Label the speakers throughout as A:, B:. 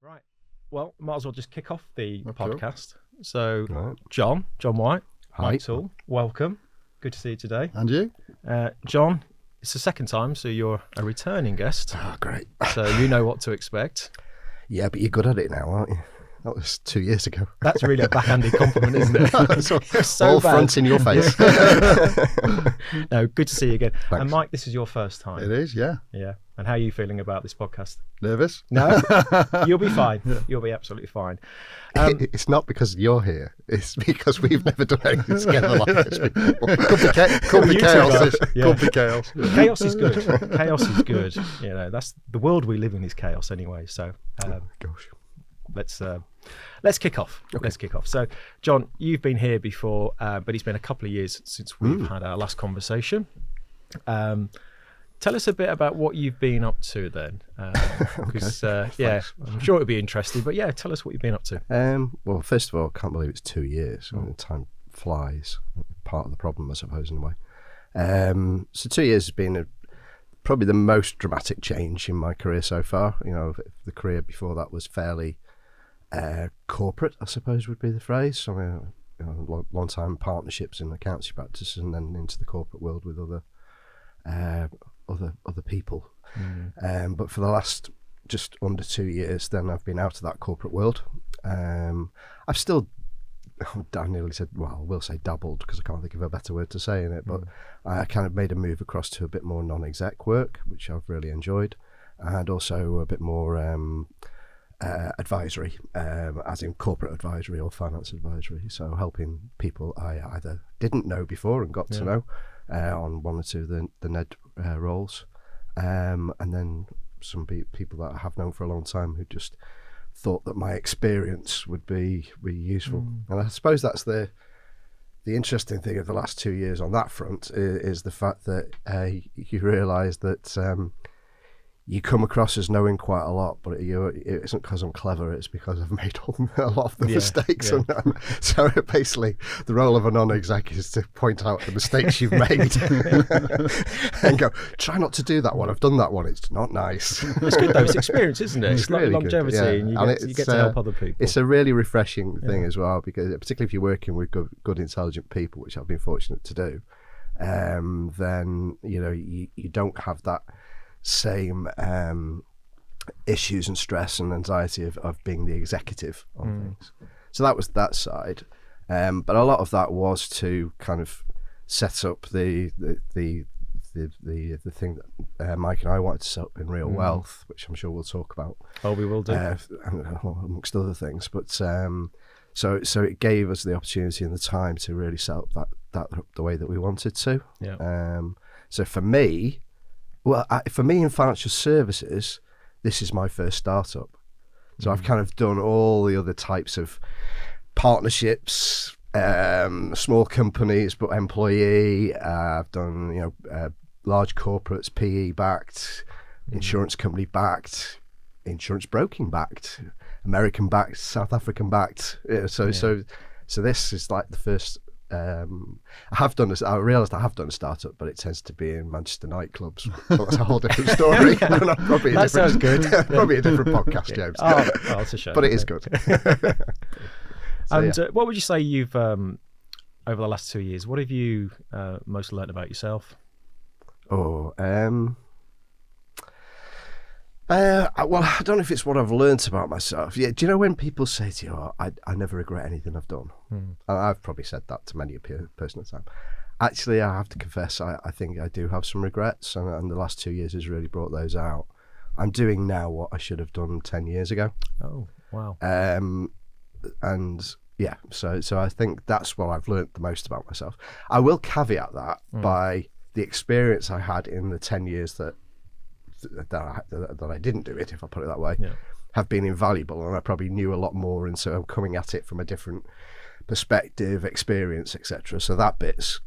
A: Right. Well, might as well just kick off the
B: Okay.
A: podcast. So,
B: Right.
A: John White
B: Hi.
A: Mike Toole, welcome. Good to see you today.
B: And you?
A: John, it's the second time, so you're a returning guest.
B: Oh, great.
A: So you know what to expect.
B: Yeah, but you're good at it now, aren't you? That was 2 years ago.
A: That's really a backhanded compliment, isn't it?
B: That's all,
A: So
B: all
A: bad.
B: front in your face.
A: No, good to see you again.
B: Thanks.
A: And Mike, this is your first time.
B: It is, yeah.
A: Yeah. And how are you feeling about this podcast?
B: Nervous?
A: No, you'll be fine. You'll be absolutely fine.
B: It's not because you're here. It's because we've never done anything together like this before. Could be
A: You two
B: chaos.
A: guys, yeah.
B: Could be chaos.
A: Chaos is good. Chaos is good. You know, that's the world we live in is chaos anyway. So
B: Gosh.
A: let's kick off. Okay. Let's kick off. So, John, you've been here before, but it's been a couple of years since we've had our last conversation. Tell us a bit about what you've been up to then, because yeah, I'm sure it'll be interesting. But yeah, tell us what you've been up to.
B: Well, first of all, I can't believe it's 2 years. I mean, time flies. Part of the problem, I suppose, in a way. So 2 years has been probably the most dramatic change in my career so far. You know, the career before that was fairly corporate, I suppose would be the phrase. So, I mean, long time partnerships in accountancy practice, and then into the corporate world with other people. But for the last just under 2 years, then I've been out of that corporate world. I've still, I nearly said, well, I will say dabbled, because I can't think of a better word to say in it, but I kind of made a move across to a bit more non-exec work, which I've really enjoyed, and also a bit more advisory, as in corporate advisory or finance advisory. So helping people I either didn't know before and got to know on one or two of the NED roles, and then some people that I have known for a long time who just thought that my experience would be really useful. And I suppose that's the interesting thing of the last 2 years on that front is the fact that you realise that you come across as knowing quite a lot, but it isn't because I'm clever, it's because I've made a lot of the mistakes.
A: Yeah.
B: And so basically the role of a non-exec is to point out the mistakes you've made and go, try not to do that one, I've done that one, it's not nice.
A: It's good though, it's experience, isn't it? It's like
B: really
A: longevity,
B: good, yeah.
A: and you get to help other people.
B: It's a really refreshing thing as well, because particularly if you're working with good intelligent people, which I've been fortunate to do, then you don't have that same issues and stress and anxiety of being the executive on things. So that was that side, but a lot of that was to kind of set up the thing that Mike and I wanted to set up in Real Wealth, which I'm sure we'll talk about.
A: Oh, we will do.
B: Amongst other things, but so it gave us the opportunity and the time to really set up that the way that we wanted to.
A: Yeah.
B: So for me in financial services, this is my first startup. So I've kind of done all the other types of partnerships, small companies, but employee. I've done, large corporates, PE backed, insurance company backed, insurance broking backed, American backed, South African backed. So this is like the first. I realised I have done a startup, but it tends to be in Manchester nightclubs. So that's a whole different story.
A: That sounds good.
B: Probably a different podcast, James.
A: Oh, it's a shame.
B: But it is good.
A: And what would you say you've over the last 2 years? What have you most learned about yourself?
B: Well, I don't know if it's what I've learnt about myself. Yeah, do you know when people say to you, I never regret anything I've done? I've probably said that to many a person at the time. Actually, I have to confess, I think I do have some regrets, and the last 2 years has really brought those out. I'm doing now what I should have done 10 years ago.
A: Oh, wow.
B: And yeah, so I think that's what I've learnt the most about myself. I will caveat that by the experience I had in the 10 years that I didn't do it, if I put it that way, have been invaluable, and I probably knew a lot more, and so I'm coming at it from a different perspective, experience, etc. So that bit's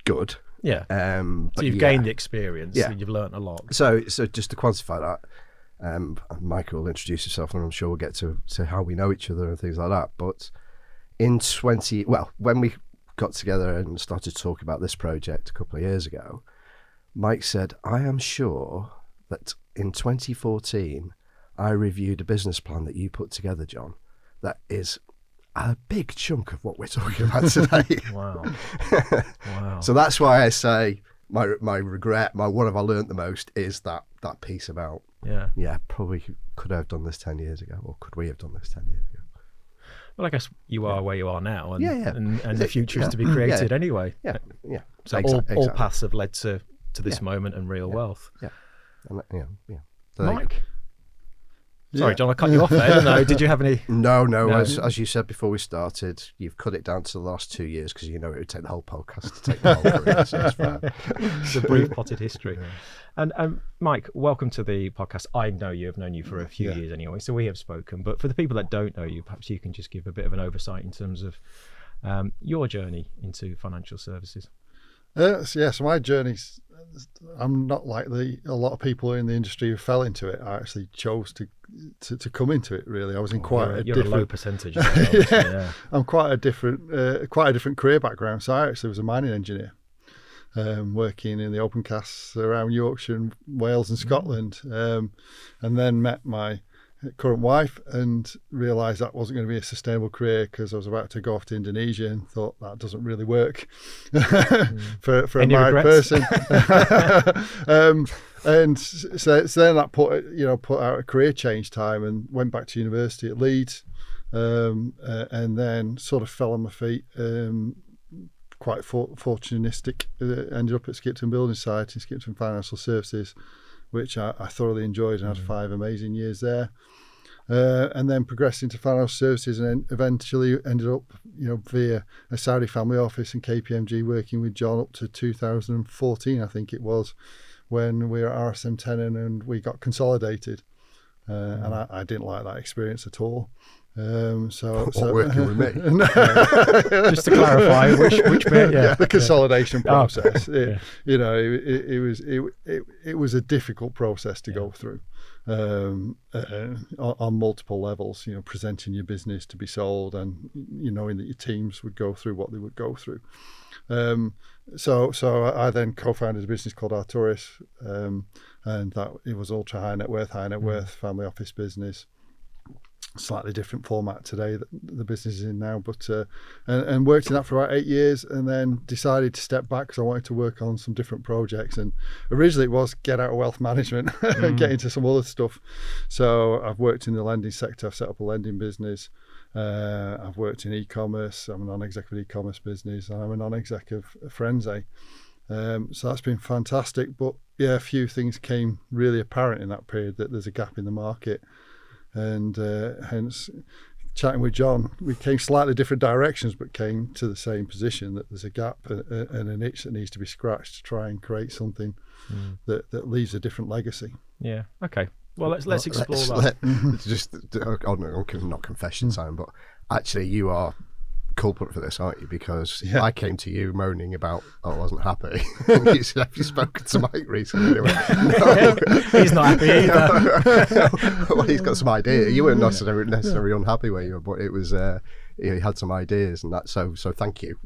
B: good.
A: Yeah. So you've gained the experience, and you've learned a lot.
B: So just to quantify that, Michael will introduce himself, and I'm sure we'll get to how we know each other and things like that. But when we got together and started talking about this project a couple of years ago, Mike said, I am sure that in 2014 I reviewed a business plan that you put together, John, that is a big chunk of what we're talking about today.
A: Wow. Wow.
B: So that's why I say my regret, what have I learned the most is that piece about, probably could I have done this 10 years ago, or could we have done this 10 years ago?
A: Well, I guess you are where you are now, and and the future is
B: Yeah.
A: to be created anyway.
B: Yeah.
A: So
B: Exactly.
A: all paths have led to this moment and real wealth.
B: Yeah. And So
A: Mike. Sorry, John, I cut you off there. No, did you have any?
B: No. As you said before we started, you've cut it down to the last 2 years because you know it would take the whole podcast to take the whole career. So it's fine.
A: It's a brief potted history. And Mike, welcome to the podcast. I know you, have known you for a few years anyway, so we have spoken. But for the people that don't know you, perhaps you can just give a bit of an oversight in terms of your journey into financial services.
C: So my journey's, I'm not like a lot of people in the industry who fell into it. I actually chose to come into it. Really, I was in
A: You're a low percentage. Yeah.
C: I'm quite a different career background. So I actually was a mining engineer, working in the open casts around Yorkshire and Wales and Scotland, and then met my current wife and realised that wasn't going to be a sustainable career because I was about to go off to Indonesia and thought that doesn't really work for a married person. And so then that put out a career change time and went back to university at Leeds, and then sort of fell on my feet. Quite fortunistic. Ended up at Skipton Building Site in Skipton Financial Services, which I thoroughly enjoyed and had 5 amazing years there. And then progressed into financial services and then eventually ended up, via a Saudi family office and KPMG working with John up to 2014, I think it was, when we were at RSM 10 and we got consolidated. And I didn't like that experience at all. So
B: working with me.
A: Just to clarify, which bit?
C: The consolidation process. It was a difficult process to go through on multiple levels. Presenting your business to be sold, and knowing that your teams would go through what they would go through. So I then co-founded a business called Arturis, and that it was ultra high net worth family office business. Slightly different format today that the business is in now, but and worked in that for about 8 years, and then decided to step back because I wanted to work on some different projects. And originally it was get out of wealth management and get into some other stuff. So I've worked in the lending sector. I've set up a lending business. I've worked in e-commerce. I'm a non-exec of e-commerce business. I'm a non-exec of Frenzy. So that's been fantastic. But a few things came really apparent in that period that there's a gap in the market. And hence, chatting with John, we came slightly different directions, but came to the same position that there's a gap and an itch that needs to be scratched to try and create something that leaves a different legacy.
A: Yeah. Okay. Well, let's explore that.
B: Just not confession time, but actually, you are culprit for this, aren't you? Because I came to you moaning about I wasn't happy. You said, have you spoken to Mike recently? No.
A: He's not happy either.
B: Well, he's got some idea. You weren't necessarily unhappy where you were, but it was he had some ideas and that. So thank you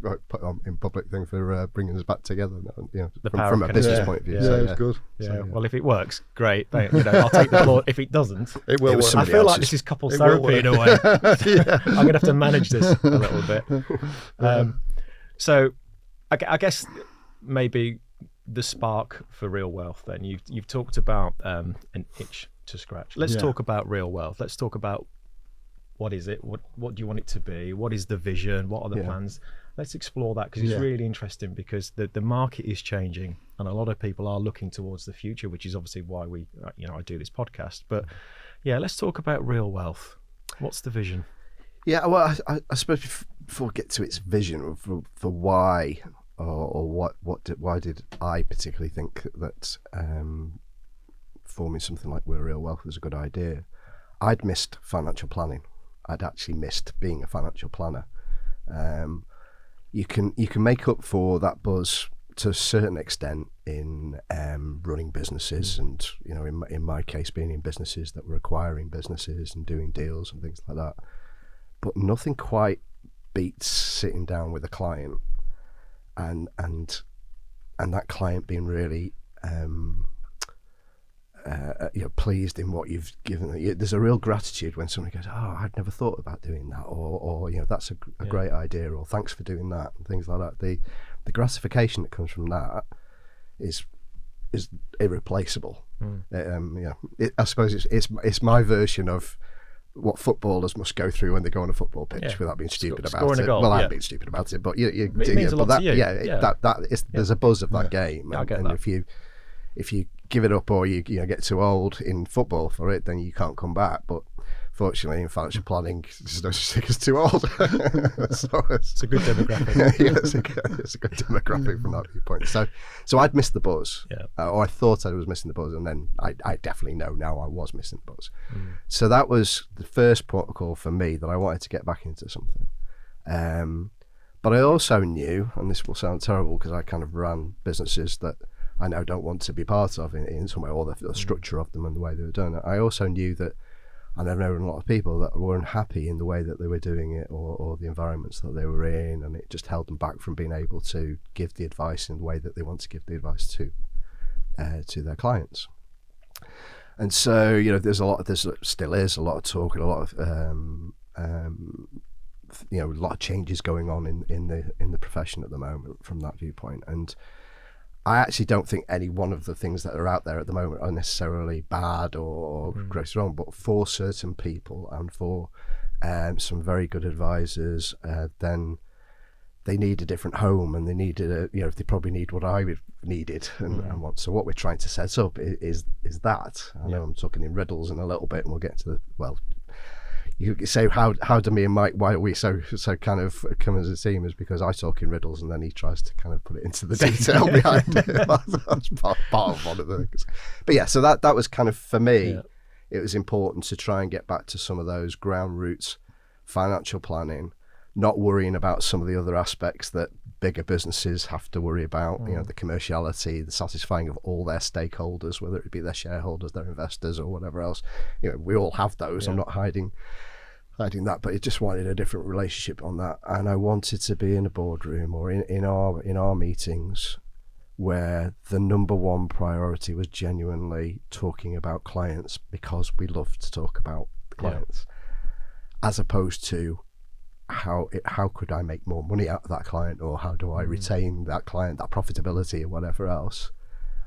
B: in public thing for bringing us back together. From a business point of view.
C: Yeah, it's good.
A: Yeah.
C: So,
A: Well, if it works, great. I'll take the applaud. If it doesn't,
C: it will work.
A: I feel like this is couples therapy in a way. I'm going to have to manage this a little bit. So I guess maybe the spark for real wealth, then you've talked about an itch to scratch. Let's talk about real wealth. Let's talk about what is it, what do you want it to be, what is the vision, what are the plans. Let's explore that, because it's really interesting, because the market is changing and a lot of people are looking towards the future, which is obviously why we I do this podcast. But let's talk about real wealth. What's the vision?
B: Well, I suppose before we get to its vision for why why did I particularly think that forming something like We're Real Wealth was a good idea. I'd missed financial planning. I'd actually missed being a financial planner. You can make up for that buzz to a certain extent in running businesses, and in my case being in businesses that were acquiring businesses and doing deals and things like that. But nothing quite beats sitting down with a client and that client being really pleased in what you've given. There's a real gratitude when somebody goes, "Oh, I'd never thought about doing that," or that's a great idea, or "Thanks for doing that," and things like that. The gratification that comes from that is irreplaceable. I suppose it's my version of what footballers must go through when they go on a football pitch without being stupid about it.
A: Goal,
B: well, I'm being stupid about it, but it
A: means a lot to you.
B: There's a buzz of that game,
A: I get
B: and
A: that.
B: if you give it up or you get too old in football for it, then you can't come back. But fortunately, in financial planning, there's no such thing as too old.
A: It's a good demographic.
B: It's a good demographic from that viewpoint. So I'd missed the buzz, or I thought I was missing the buzz, and then I definitely know now I was missing the buzz. So that was the first protocol for me, that I wanted to get back into something. But I also knew, and this will sound terrible because I kind of ran businesses that I now don't want to be part of in some way, or the structure of them and the way they were done. I also knew that, and I've known a lot of people that were unhappy in the way that they were doing it, or the environments that they were in, and it just held them back from being able to give the advice in the way that they want to give the advice to their clients. And so, there still is a lot of talk and a lot of a lot of changes going on in the profession at the moment from that viewpoint. And I actually don't think any one of the things that are out there at the moment are necessarily bad or gross wrong, but for certain people and for some very good advisors, then they need a different home, and they needed they probably need what I needed and want. So what we're trying to set up is that. I know I'm talking in riddles in a little bit, and we'll get to you could say how do me and Mike, why are we so kind of come as a team, is because I talk in riddles and then he tries to kind of put it into the detail behind it. That's part of one of the things. But yeah, so that was kind of, for me, it was important to try and get back to some of those ground roots, financial planning, not worrying about some of the other aspects that bigger businesses have to worry about, the commerciality, the satisfying of all their stakeholders, whether it be their shareholders, their investors, or whatever else. We all have those. I'm not hiding that, but it just wanted a different relationship on that. And I wanted to be in a boardroom or in our meetings where the number one priority was genuinely talking about clients, because we love to talk about the clients, as opposed to how could I make more money out of that client, or how do I retain that client, that profitability, or whatever else.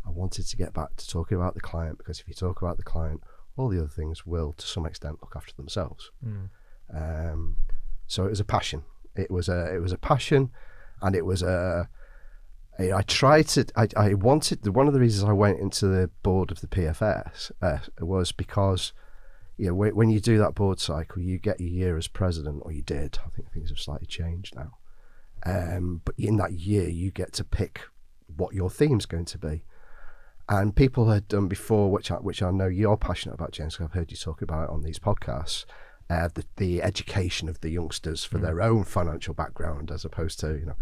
B: I wanted to get back to talking about the client, because if you talk about the client, all the other things will to some extent look after themselves. So it was a passion. It was a passion, and it was I wanted, one of the reasons I went into the board of the PFS was because when you do that board cycle, you get your year as president, or you did. I think things have slightly changed now. But in that year, you get to pick what your theme's going to be. And people had done before, which I know you're passionate about, James, because I've heard you talk about it on these podcasts, the education of the youngsters for their own financial background, as opposed to,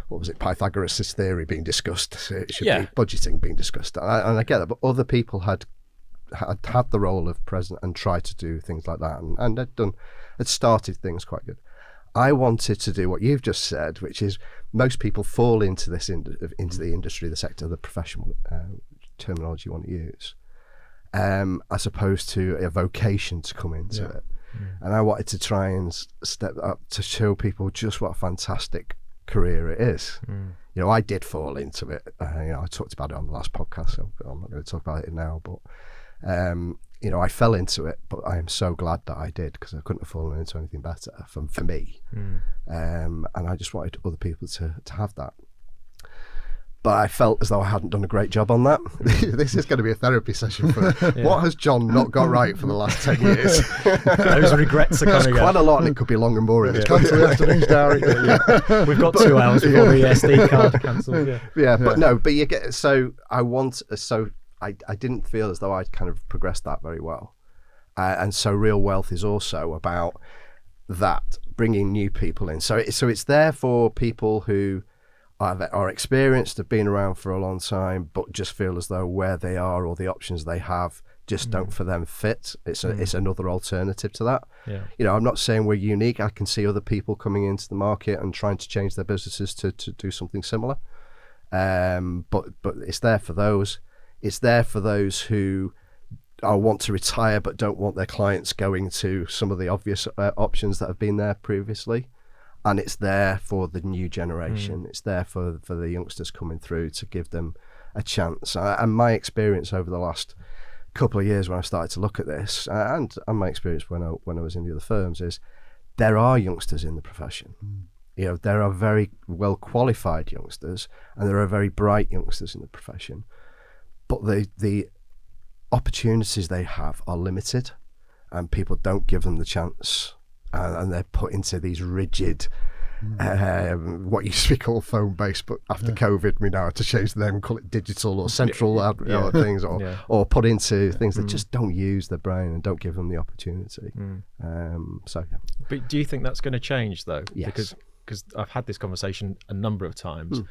B: what was it, Pythagoras' theory being discussed. It should be budgeting being discussed. And I get that, but other people had the role of president and tried to do things like that, and had started things quite good. I wanted to do what you've just said, which is most people fall into this into the industry, the sector, the professional terminology you want to use, as opposed to a vocation to come into it. And I wanted to try and step up to show people just what a fantastic career it is. I did fall into it. I talked about it on the last podcast, so I'm not going to talk about it now, but I fell into it, but I am so glad that I did, because I couldn't have fallen into anything better for me. And I just wanted other people to have that. But I felt as though I hadn't done a great job on that. This is going to be a therapy session for what has John not got right for the last 10 years?
A: Those regrets are coming out.
B: Quite a lot, and it could be long and boring.
C: Cancel the afternoon's diary.
A: We've got 2 hours before the SD card cancelled.
B: But you get, so I didn't feel as though I'd kind of progressed that very well. And so Real Wealth is also about that, bringing new people in. So it's there for people who are experienced, have been around for a long time, but just feel as though where they are or the options they have just don't for them fit. It's another alternative to that. I'm not saying we're unique. I can see other people coming into the market and trying to change their businesses to do something similar. But it's there for those. It's there for those who want to retire but don't want their clients going to some of the obvious options that have been there previously. And it's there for the new generation. It's there for the youngsters coming through to give them a chance. And my experience over the last couple of years when I started to look at this, and my experience when I was in the other firms, is there are youngsters in the profession. You know, there are very well qualified youngsters, and there are very bright youngsters in the profession. But the opportunities they have are limited, and people don't give them the chance, and they're put into these rigid, what used to be called phone-based, but after COVID we now have to change the name and call it digital or central things, or put into things that just don't use their brain and don't give them the opportunity.
A: But do you think that's going to change though?
B: Yes.
A: Because I've had this conversation a number of times,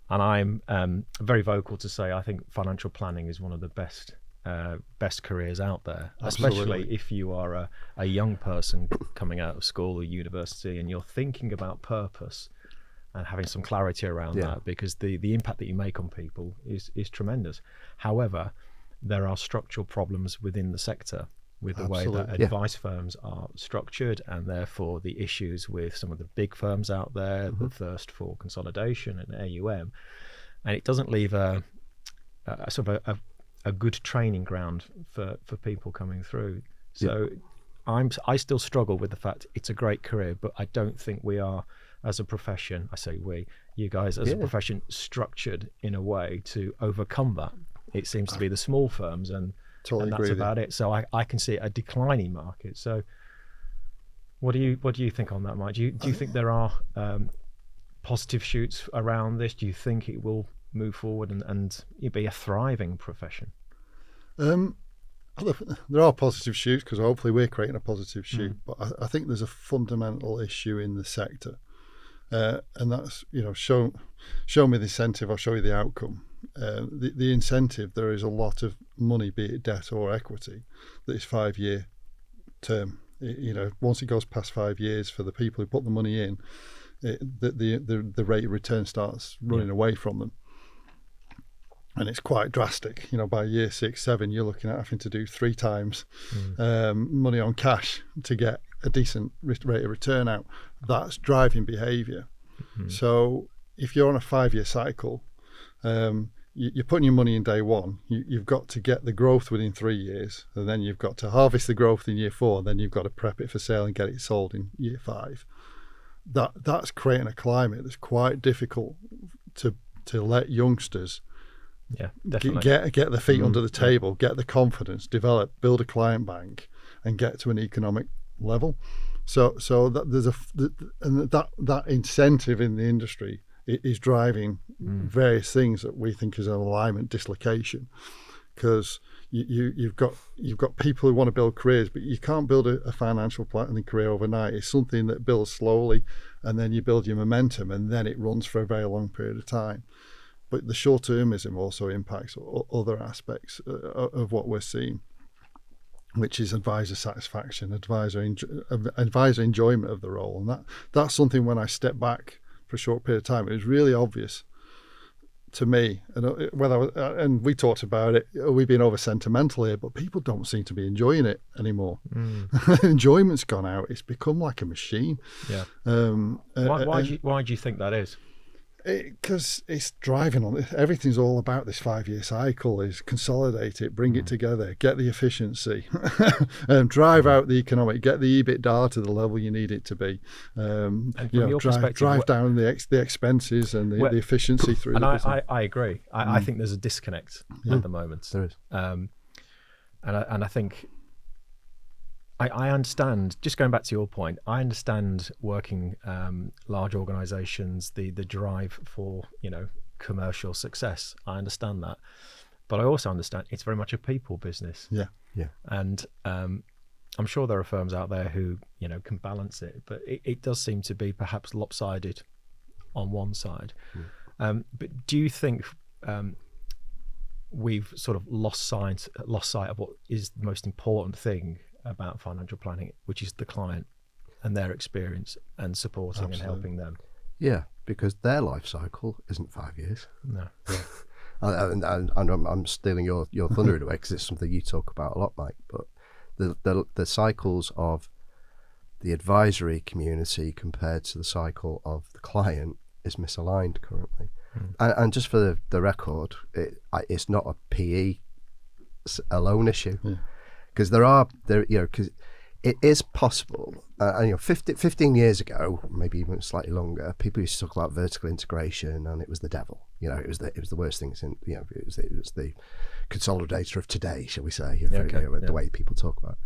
A: and I'm very vocal to say I think financial planning is one of the best careers out there.
C: Absolutely.
A: Especially if you are a young person coming out of school or university and you're thinking about purpose and having some clarity around that, because the impact that you make on people is tremendous. However, there are structural problems within the sector with the way that advice firms are structured, and therefore the issues with some of the big firms out there, the thirst for consolidation and AUM, and it doesn't leave a good training ground for people coming through. So I still struggle with the fact it's a great career, but I don't think we are, as a profession, I say we, you guys as a profession, structured in a way to overcome that. It seems to be the small firms and that's about it. So I can see a declining market. So what do you think on that, Mike? Do you think there are positive shoots around this? Do you think it will move forward and be a thriving profession?
C: There are positive shoots, because hopefully we're creating a positive shoot, but I think there's a fundamental issue in the sector, and that's, show me the incentive, I'll show you the outcome. The incentive, there is a lot of money, be it debt or equity, that is 5-year term. Once it goes past 5 years, for the people who put the money in, the rate of return starts running away from them. And it's quite drastic. By year 6, 7, you're looking at having to do 3 times money on cash to get a decent rate of return out. That's driving behaviour. So if you're on a 5-year cycle, you're putting your money in day 1. You've got to get the growth within 3 years, and then you've got to harvest the growth in year 4. And then you've got to prep it for sale and get it sold in year 5. That's creating a climate that's quite difficult to let youngsters get their feet under the table, get the confidence, develop, build a client bank, and get to an economic level. So that there's that incentive in the industry is driving various things that we think is an alignment dislocation, because you've got people who want to build careers, but you can't build a financial planning career overnight. It's something that builds slowly, and then you build your momentum, and then it runs for a very long period of time. But the short-termism also impacts other aspects of what we're seeing, which is advisor satisfaction, advisor enjoyment of the role. And that's something, when I step back for a short period of time, it was really obvious to me. And we talked about it, we've been over sentimental here, but people don't seem to be enjoying it anymore. Enjoyment's gone out. It's become like a machine.
A: Yeah. Why do you think that is?
C: Because it's driving on it. Everything's all about this 5-year cycle: is consolidate it, bring it together, get the efficiency, drive out the economic, get the EBITDA to the level you need it to be. Drive down the expenses and the efficiency through. And
A: I agree. I think there's a disconnect at the moment.
B: There is,
A: and I think. I understand, just going back to your point, I understand working large organizations, the drive for, commercial success. I understand that. But I also understand it's very much a people business.
C: Yeah.
A: And I'm sure there are firms out there who, can balance it, but it does seem to be perhaps lopsided on one side. But do you think we've sort of lost sight of what is the most important thing about financial planning, which is the client and their experience and supporting and helping them?
B: Yeah, because their life cycle isn't 5 years.
A: No.
B: I'm stealing your thunder in a way, because it's something you talk about a lot, Mike. But the cycles of the advisory community compared to the cycle of the client is misaligned currently. And just for the record, it's not a PE alone issue, because because it is possible. 15 years ago, maybe even slightly longer, people used to talk about vertical integration, and it was the devil. It was the worst thing. It was the consolidator of today, shall we say? The way people talk about it.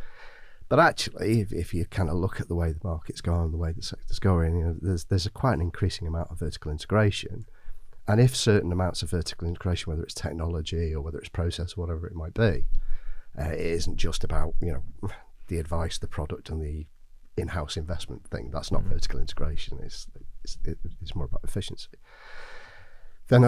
B: But actually, if you kind of look at the way the market's going, the way the sector's going, there's quite an increasing amount of vertical integration. And if certain amounts of vertical integration, whether it's technology or whether it's process or whatever it might be, it isn't just about the advice, the product, and the in-house investment thing. That's not vertical integration. It's more about efficiency. Then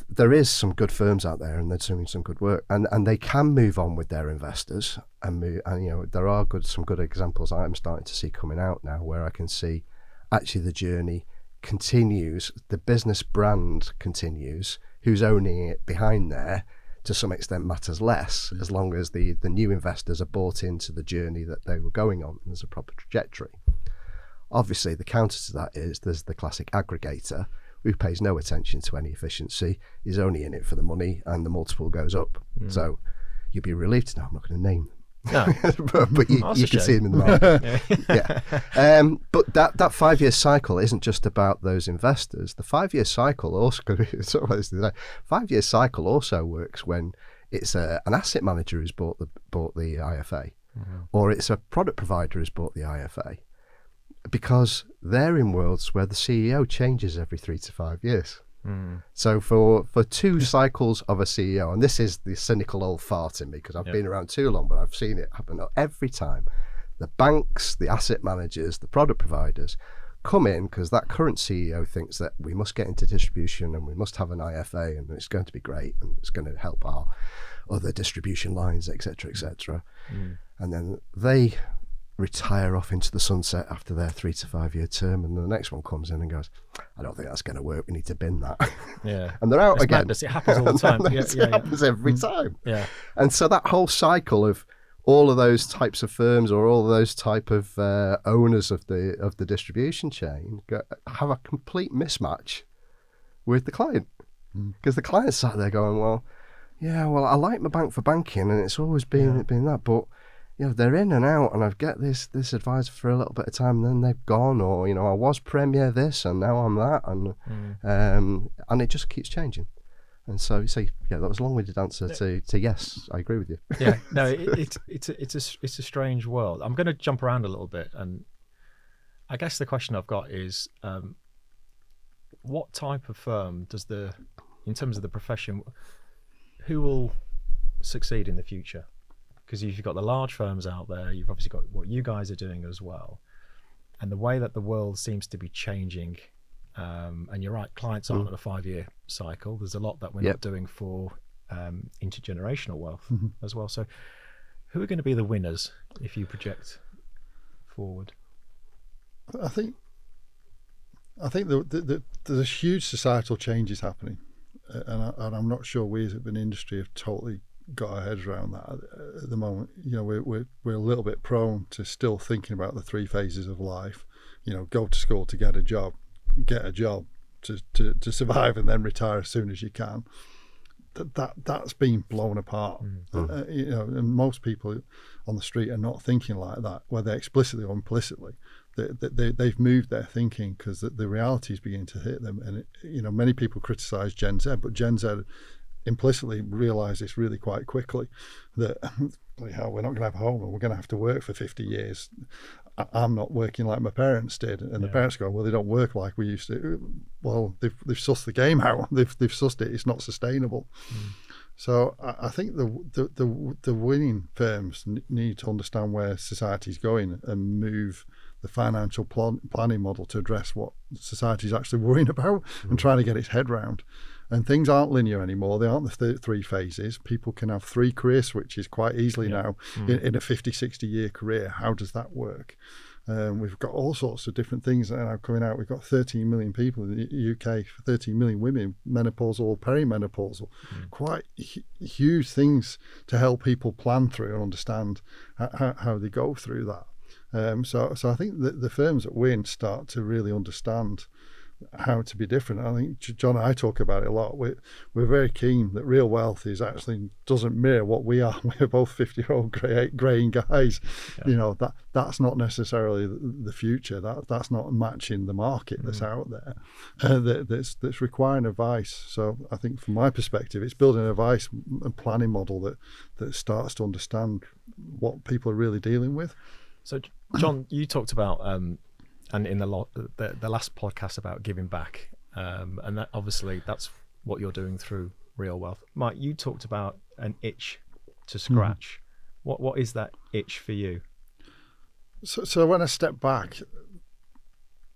B: there is some good firms out there, and they're doing some good work, and they can move on with their investors and move. And there are some good examples I'm starting to see coming out now, where I can see actually the journey continues, the business brand continues. Who's owning it behind there, to some extent, matters less, as long as the new investors are bought into the journey that they were going on, and there's a proper trajectory. Obviously, the counter to that is there's the classic aggregator who pays no attention to any efficiency, is only in it for the money, and the multiple goes up. So you'll be relieved to know I'm not going to name them.
A: No.
B: but you can see them in the market. But that 5-year cycle isn't just about those investors. The 5-year cycle also 5-year cycle also works when it's an asset manager who's bought the IFA, or it's a product provider who's bought the IFA, because they're in worlds where the CEO changes every 3 to 5 years. So for 2 cycles of a CEO, and this is the cynical old fart in me, because I've been around too long, but I've seen it happen every time. The banks, the asset managers, the product providers come in because that current CEO thinks that we must get into distribution and we must have an IFA, and it's going to be great and it's going to help our other distribution lines, etc., etc. And then they retire off into the sunset after their 3 to 5 year term, and the next one comes in and goes, I don't think that's going to work, we need to bin that. And they're out again.
A: Madness. It happens all the time.
B: It happens every time.
A: And
B: so that whole cycle of all of those types of firms, or all of those type of owners of the distribution chain, have a complete mismatch with the client, because the client's sat there going, well, I like my bank for banking, and it's always been that, but they're in and out, and I get this advisor for a little bit of time, and then they've gone, or I was Premier this, and now I'm that, and it just keeps changing. And so that was a long-winded answer to yes, I agree with you.
A: It's a strange world. I'm going to jump around a little bit, and I guess the question I've got is, what type of firm in terms of the profession, who will succeed in the future? Because you've got the large firms out there, you've obviously got what you guys are doing as well, and the way that the world seems to be changing, and you're right, clients aren't at a 5-year cycle. There's a lot that we're not doing for intergenerational wealth as well. So who are going to be the winners if you project forward?
C: I think there's huge societal changes happening, and I'm not sure we as an industry have totally got our heads around that at the moment. We're a little bit prone to still thinking about the 3 phases of life. Go to school to get a job to survive, and then retire as soon as you can. That's been blown apart. And most people on the street are not thinking like that, whether explicitly or implicitly. They've moved their thinking because the reality is beginning to hit them. And many people criticise Gen Z, but Gen Z implicitly realise this really quite quickly, that we're not going to have a home, and we're going to have to work for 50 years. I'm not working like my parents did, and the parents go, well, they don't work like we used to. Well, they've sussed the game out. They've sussed it. It's not sustainable. So I think the winning firms need to understand where society's going and move the financial planning model to address what society's actually worrying about and trying to get its head round. And things aren't linear anymore. They aren't the 3 phases. People can have 3 career switches quite easily now in a 50, 60 year career. How does that work? We've got all sorts of different things that are now coming out. We've got 13 million people in the UK, 13 million women, menopausal or perimenopausal. Quite huge things to help people plan through and understand how they go through that. So I think that the firms that win start to really understand how to be different. I think John and I talk about it a lot. We're very keen that real wealth is actually doesn't mirror what we are. We're both 50-year-old greying guys. That's not necessarily the future. That's not matching the market that's out there. That's requiring advice. So I think from my perspective, it's building an advice and planning model that starts to understand what people are really dealing with.
A: So John, you talked about and in the last podcast about giving back, and that obviously that's what you're doing through Real Wealth. Mike, you talked about an itch to scratch. What is that itch for you?
C: So when I stepped back,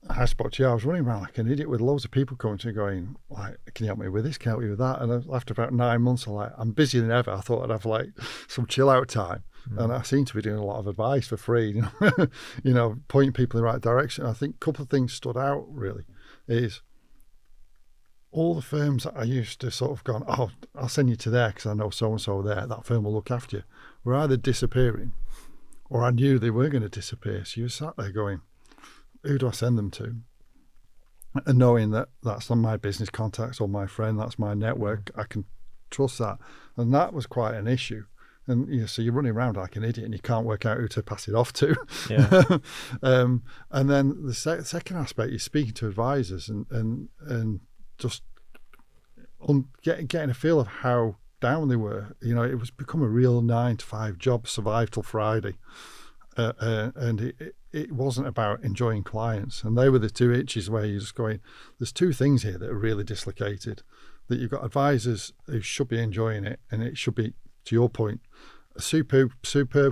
C: I spoke to you. I was running around like an idiot with loads of people coming to me going, like, can you help me with this? Can you help me with that? And after about 9 months, I'm busier than ever. I thought I'd have like some chill out time. And I seem to be doing a lot of advice for free, pointing people in the right direction. I think a couple of things stood out really is all the firms that I used to sort of gone, oh, I'll send you to there because I know so-and-so there, that firm will look after you, were either disappearing or I knew they were going to disappear. So you sat there going, who do I send them to? And knowing that that's not my business contacts or my friend, that's my network, I can trust that. And that was quite an issue. And so you're running around like an idiot and you can't work out who to pass it off to.
A: Yeah.
C: And then the second aspect is speaking to advisors and just getting a feel of how down they were. It was become a real 9-to-5 job, survive till Friday. And it wasn't about enjoying clients. And they were the two itches where you're just going, there's two things here that are really dislocated. That you've got advisors who should be enjoying it, and it should be, to your point, a superb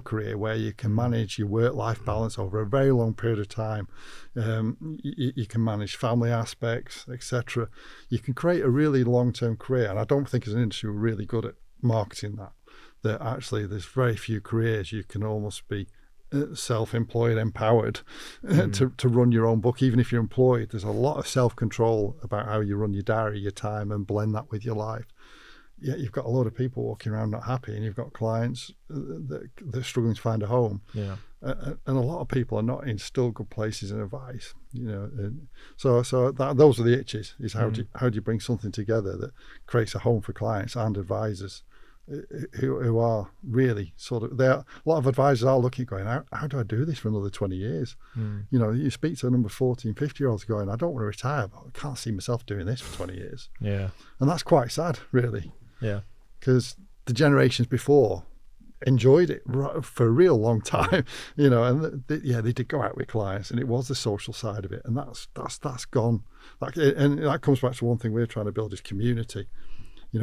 C: career where you can manage your work-life balance over a very long period of time. You can manage family aspects, etc. You can create a really long-term career, and I don't think as an industry we're really good at marketing that actually there's very few careers you can almost be self-employed, empowered to run your own book. Even if you're employed, there's a lot of self-control about how you run your diary, your time, and blend that with your life. Yet you've got a lot of people walking around not happy, and you've got clients that are struggling to find a home. Yeah, and a lot of people are not in still good places in advice. So those are the itches. Is how do you bring something together that creates a home for clients and advisors who are really sort of there. A lot of advisors are looking, going, how do I do this for another 20 years? You speak to a number of 14, 50-year-olds going, I don't want to retire, but I can't see myself doing this for 20 years. Yeah, and that's quite sad, really. Yeah, because the generations before enjoyed it for a real long time, and they did go out with clients, and it was the social side of it, and that's gone. And that comes back to one thing we're trying to build is community.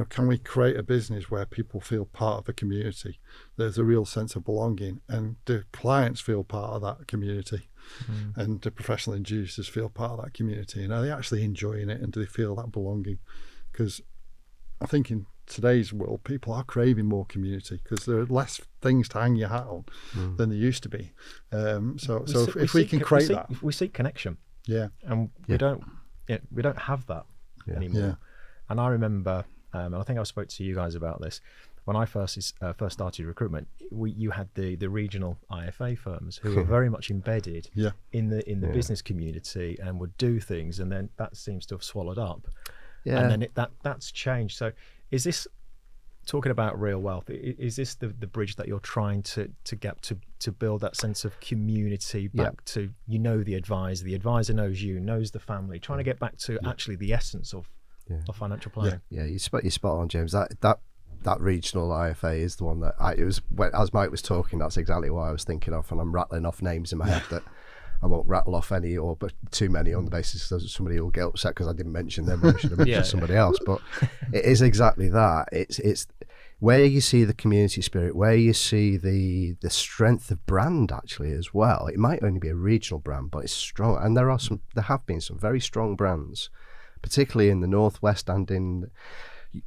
C: Can we create a business where people feel part of a community? There's a real sense of belonging, and do clients feel part of that community? And do professional inducers feel part of that community? And are they actually enjoying it, and do they feel that belonging? Because I think in today's world, people are craving more community because there are less things to hang your hat on than there used to be. So if we can create that,
A: we seek connection.
C: Yeah,
A: and we don't have that anymore. Yeah. And I remember, and I think I spoke to you guys about this when I first started recruitment. You had the regional IFA firms who were very much embedded in the business community and would do things, and then that seems to have swallowed up. Yeah. And then that's changed. So is this, talking about Real Wealth, is this the bridge that you're trying to get to build that sense of community back to, the advisor knows you, knows the family, trying to get back to actually the essence of financial planning?
B: Yeah, you're spot on, James. That regional IFA is the one that as Mike was talking, that's exactly what I was thinking of, and I'm rattling off names in my head that I won't rattle off any but too many on the basis that somebody will get upset because I didn't mention them, or I should have mentioned somebody else. But it is exactly that. It's where you see the community spirit, where you see the strength of brand actually as well. It might only be a regional brand, but it's strong. And there have been some very strong brands, particularly in the Northwest and in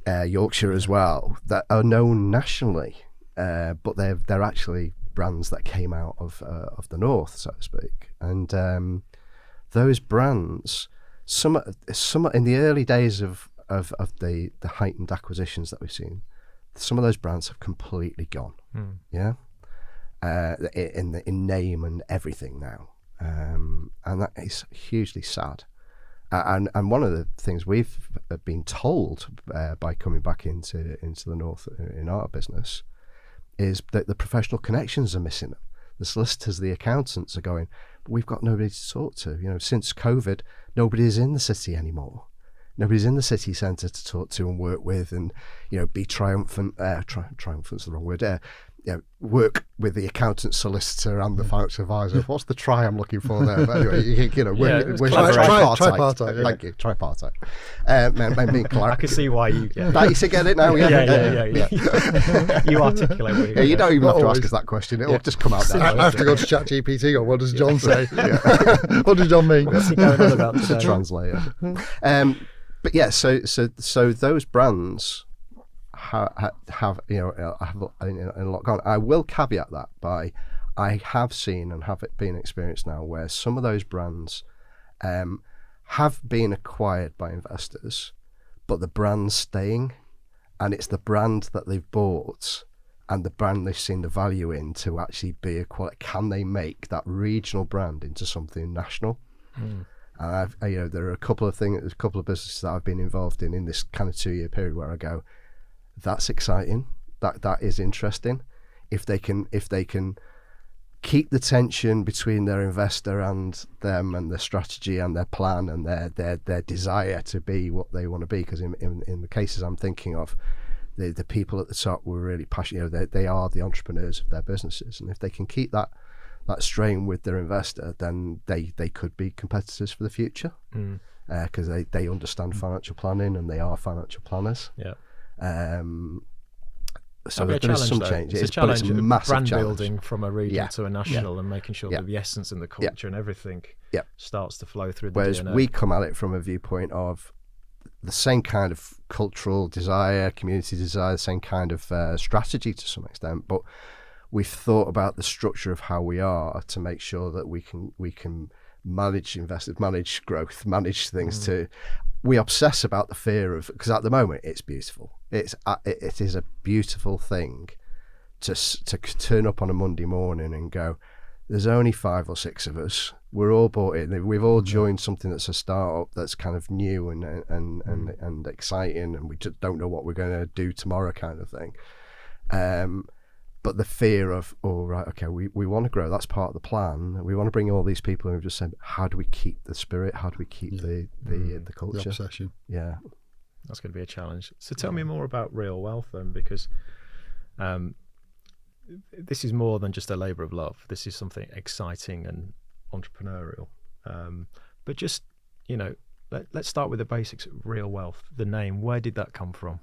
B: Yorkshire as well, that are known nationally, but they're actually brands that came out of the north, so to speak, and those brands, some in the early days of the heightened acquisitions that we've seen, some of those brands have completely gone. Yeah, in name and everything now, and that is hugely sad. And one of the things we've been told by coming back into the north in our business is that the professional connections are missing them. The solicitors, the accountants are going, but we've got nobody to talk to. You know, since COVID, nobody is in the city anymore. Nobody's in the city centre to talk to and work with, and be triumphant. Triumphant's the wrong word. Work with the accountant, solicitor, and the financial advisor. What's the tri I'm looking for there? But anyway, tripartite.
C: Yeah.
B: Thank you, tripartite.
A: I can see why you.
B: You see, get it now.
A: Yeah. You articulate.
B: You don't even have to ask us that question. It'll just come out.
C: I have to go to ChatGPT. Or what does John say? What does John mean?
A: What's he going on about
B: the translator. But yeah, so those brands have a lot gone. I will caveat that by I have seen and have it been experienced now where some of those brands have been acquired by investors, but the brand's staying, and it's the brand that they've bought and the brand they've seen the value in to actually be can they make that regional brand into something national? And there are a couple of businesses that I've been involved in this kind of 2-year period where I go, that's exciting. That is interesting. If they can keep the tension between their investor and them, and their strategy and their plan and their desire to be what they want to be, because in the cases I'm thinking of, the people at the top were really passionate. They are the entrepreneurs of their businesses, and if they can keep that strain with their investor, then they could be competitors for the future, because they understand financial planning and they are financial planners.
A: Yeah.
B: So there is some change.
A: It's a challenge,
B: but it's a massive
A: brand
B: challenge.
A: building from a region to a national, and making sure that the essence and the culture and everything starts to flow through the
B: Whereas
A: DNA.
B: we come at it from a viewpoint of the same kind of cultural desire, community desire, the same kind of strategy to some extent, but we've thought about the structure of how we are to make sure that we can manage investors, manage growth, manage things. We obsess about the fear of, because at the moment it's beautiful. It is a beautiful thing to turn up on a Monday morning and go, there's only 5 or 6 of us. We're all bought in. We've all joined something that's a startup that's kind of new and exciting, and we just don't know what we're going to do tomorrow, kind of thing. But the fear of, we want to grow. That's part of the plan. We want to bring all these people, and we've just said, how do we keep the spirit? How do we keep the culture?
C: The obsession.
B: Yeah.
A: That's going to be a challenge. So tell me more about Real Wealth then, because this is more than just a labour of love. This is something exciting and entrepreneurial. But just, let's start with the basics. Real Wealth, the name, where did that come from?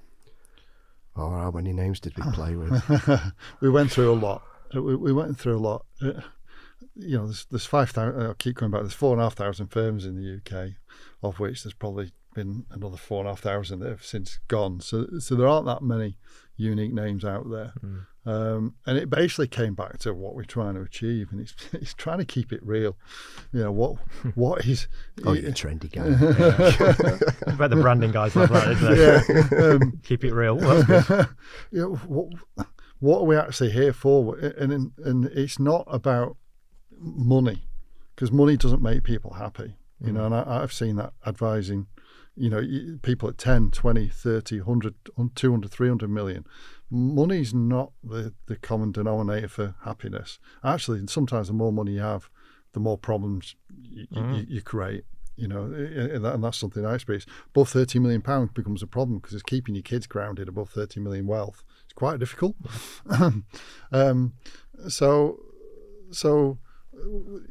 B: Oh, how many names did we play with?
C: We went through a lot. We went through a lot. There's 5,000. I'll keep going back. There's 4,500 firms in the UK, of which there's probably been another 4,500 that have since gone. So there aren't that many unique names out there. And it basically came back to what we're trying to achieve, and it's trying to keep it real. What is?
B: Oh, you're a trendy guy.
A: I bet the branding guys love that, isn't they? Keep it real. Well, that's good.
C: What are we actually here for? And it's not about money, because money doesn't make people happy. And I've seen that advising, people at 10, 20, 30, 100, 200, 300 million. Money's not the common denominator for happiness. Actually, sometimes the more money you have, the more problems you create. And that's something I experience. Above £30 million becomes a problem, because it's keeping your kids grounded above 30 million wealth. It's quite difficult. So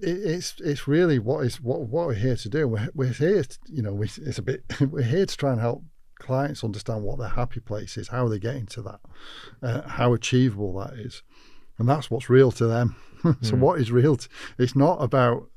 C: it's really what we're here to do. We're here to, we're here to try and help clients understand what their happy place is, how they get into that, how achievable that is, and that's what's real to them. So what is real? It's not about